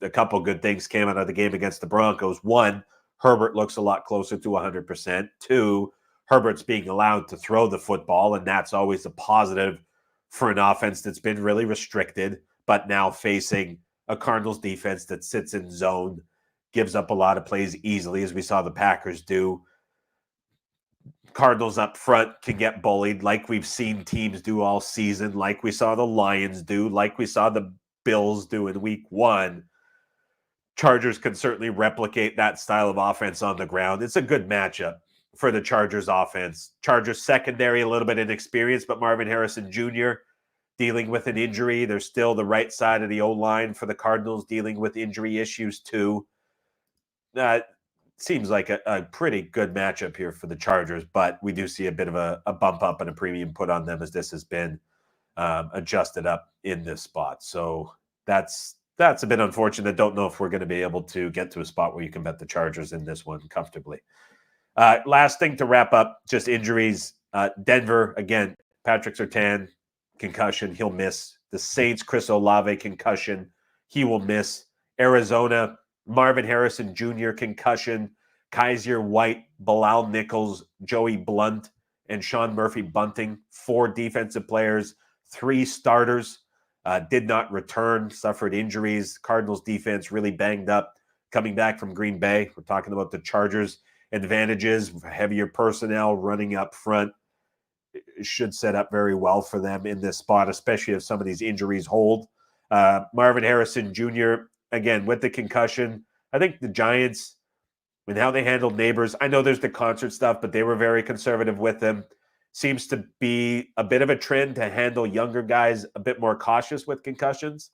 Speaker 1: A couple good things came out of the game against the Broncos. 1, Herbert looks a lot closer to 100%. 2, Herbert's being allowed to throw the football, and that's always a positive for an offense that's been really restricted, but now facing a Cardinals defense that sits in zone, gives up a lot of plays easily, as we saw the Packers do. Cardinals up front can get bullied like we've seen teams do all season, like we saw the Lions do, like we saw the Bills do in week 1. Chargers can certainly replicate that style of offense on the ground. It's a good matchup for the Chargers offense. Chargers secondary, a little bit inexperienced, but Marvin Harrison Jr. dealing with an injury. There's still the right side of the O-line for the Cardinals dealing with injury issues too. Seems like a pretty good matchup here for the Chargers, but we do see a bit of a bump up and a premium put on them as this has been adjusted up in this spot. So that's a bit unfortunate. Don't know if we're going to be able to get to a spot where you can bet the Chargers in this one comfortably. Last thing to wrap up, just injuries. Denver, again, Patrick Surtain, concussion, he'll miss. The Saints, Chris Olave, concussion, he will miss. Arizona, Marvin Harrison Jr., concussion. Kaiser White, Bilal Nichols, Joey Blunt, and Sean Murphy Bunting, 4 defensive players, 3 starters, did not return, suffered injuries. Cardinals defense really banged up coming back from Green Bay. We're talking about the Chargers' advantages, heavier personnel running up front. It should set up very well for them in this spot, especially if some of these injuries hold. Marvin Harrison Jr., again, with the concussion, I think the Giants and how they handled Neighbors, I know there's the concert stuff, but they were very conservative with them. Seems to be a bit of a trend to handle younger guys a bit more cautious with concussions.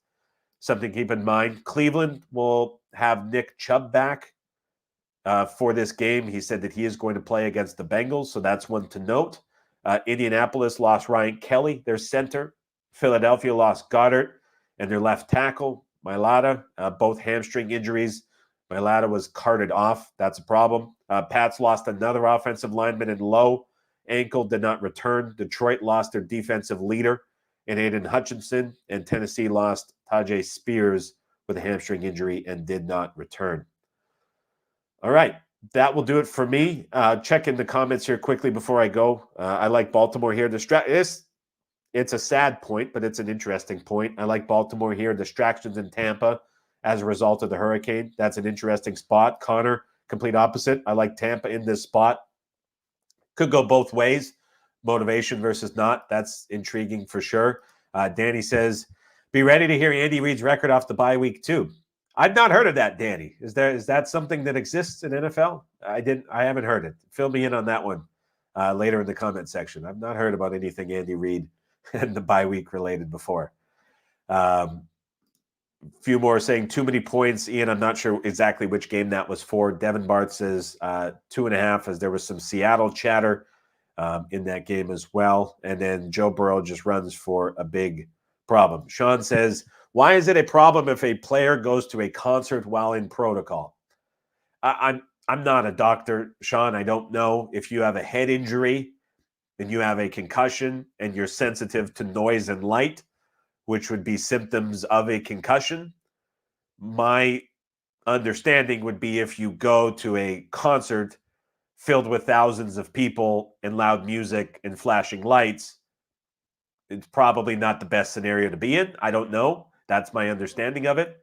Speaker 1: Something to keep in mind. Cleveland will have Nick Chubb back for this game. He said that he is going to play against the Bengals, so that's one to note. Indianapolis lost Ryan Kelly, their center. Philadelphia lost Goddard and their left tackle, Mailata, both hamstring injuries. Mailata was carted off. That's a problem. Pats lost another offensive lineman in Lowe. Ankle did not return. Detroit lost their defensive leader in Aiden Hutchinson, and Tennessee lost Tajay Spears with a hamstring injury and did not return. All right. That will do it for me. Check in the comments here quickly before I go. I like Baltimore here. It's a sad point, but it's an interesting point. I like Baltimore here. Distractions in Tampa as a result of the hurricane. That's an interesting spot. Connor, complete opposite. I like Tampa in this spot. Could go both ways. Motivation versus not. That's intriguing for sure. Danny says, be ready to hear Andy Reid's record off the bye week too. I've not heard of that, Danny. Is that something that exists in NFL? I haven't heard it. Fill me in on that one later in the comment section. I've not heard about anything Andy Reid and the bye week related before. Few more saying too many points. Ian, I'm not sure exactly which game that was for. Devin Bart says 2.5 as there was some Seattle chatter in that game as well. And then Joe Burrow just runs for a big problem. Sean says, why is it a problem if a player goes to a concert while in protocol? I'm not a doctor, Sean. I don't know. If you have a head injury and you have a concussion and you're sensitive to noise and light, which would be symptoms of a concussion, my understanding would be if you go to a concert filled with thousands of people and loud music and flashing lights, it's probably not the best scenario to be in. I don't know. That's my understanding of it.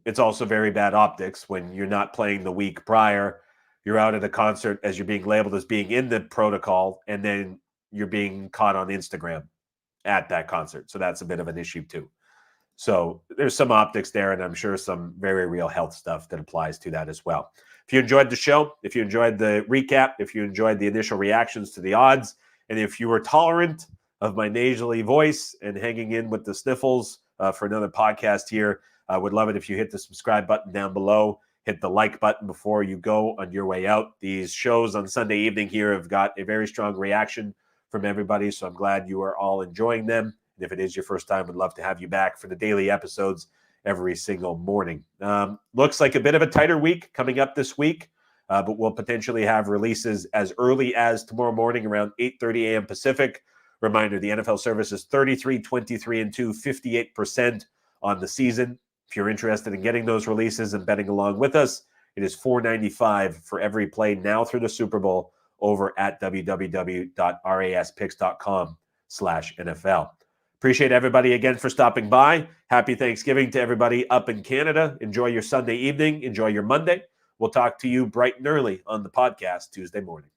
Speaker 1: It's also very bad optics when you're not playing the week prior. You're out at a concert as you're being labeled as being in the protocol, and then you're being caught on Instagram at that concert. So that's a bit of an issue too. So there's some optics there, and I'm sure some very real health stuff that applies to that as well. If you enjoyed the show, if you enjoyed the recap, if you enjoyed the initial reactions to the odds, and if you were tolerant of my nasally voice and hanging in with the sniffles for another podcast here, I would love it if you hit the subscribe button down below. Hit the like button before you go on your way out. These shows on Sunday evening here have got a very strong reaction from everybody, so I'm glad you are all enjoying them. And if it is your first time, we'd love to have you back for the daily episodes every single morning. Looks like a bit of a tighter week coming up this week, but we'll potentially have releases as early as tomorrow morning around 8:30 a.m. Pacific. Reminder, the NFL service is 33, 23, and 2, 58% on the season. If you're interested in getting those releases and betting along with us, it is $4.95 for every play now through the Super Bowl over at www.raspicks.com/NFL. Appreciate everybody again for stopping by. Happy Thanksgiving to everybody up in Canada. Enjoy your Sunday evening. Enjoy your Monday. We'll talk to you bright and early on the podcast Tuesday morning.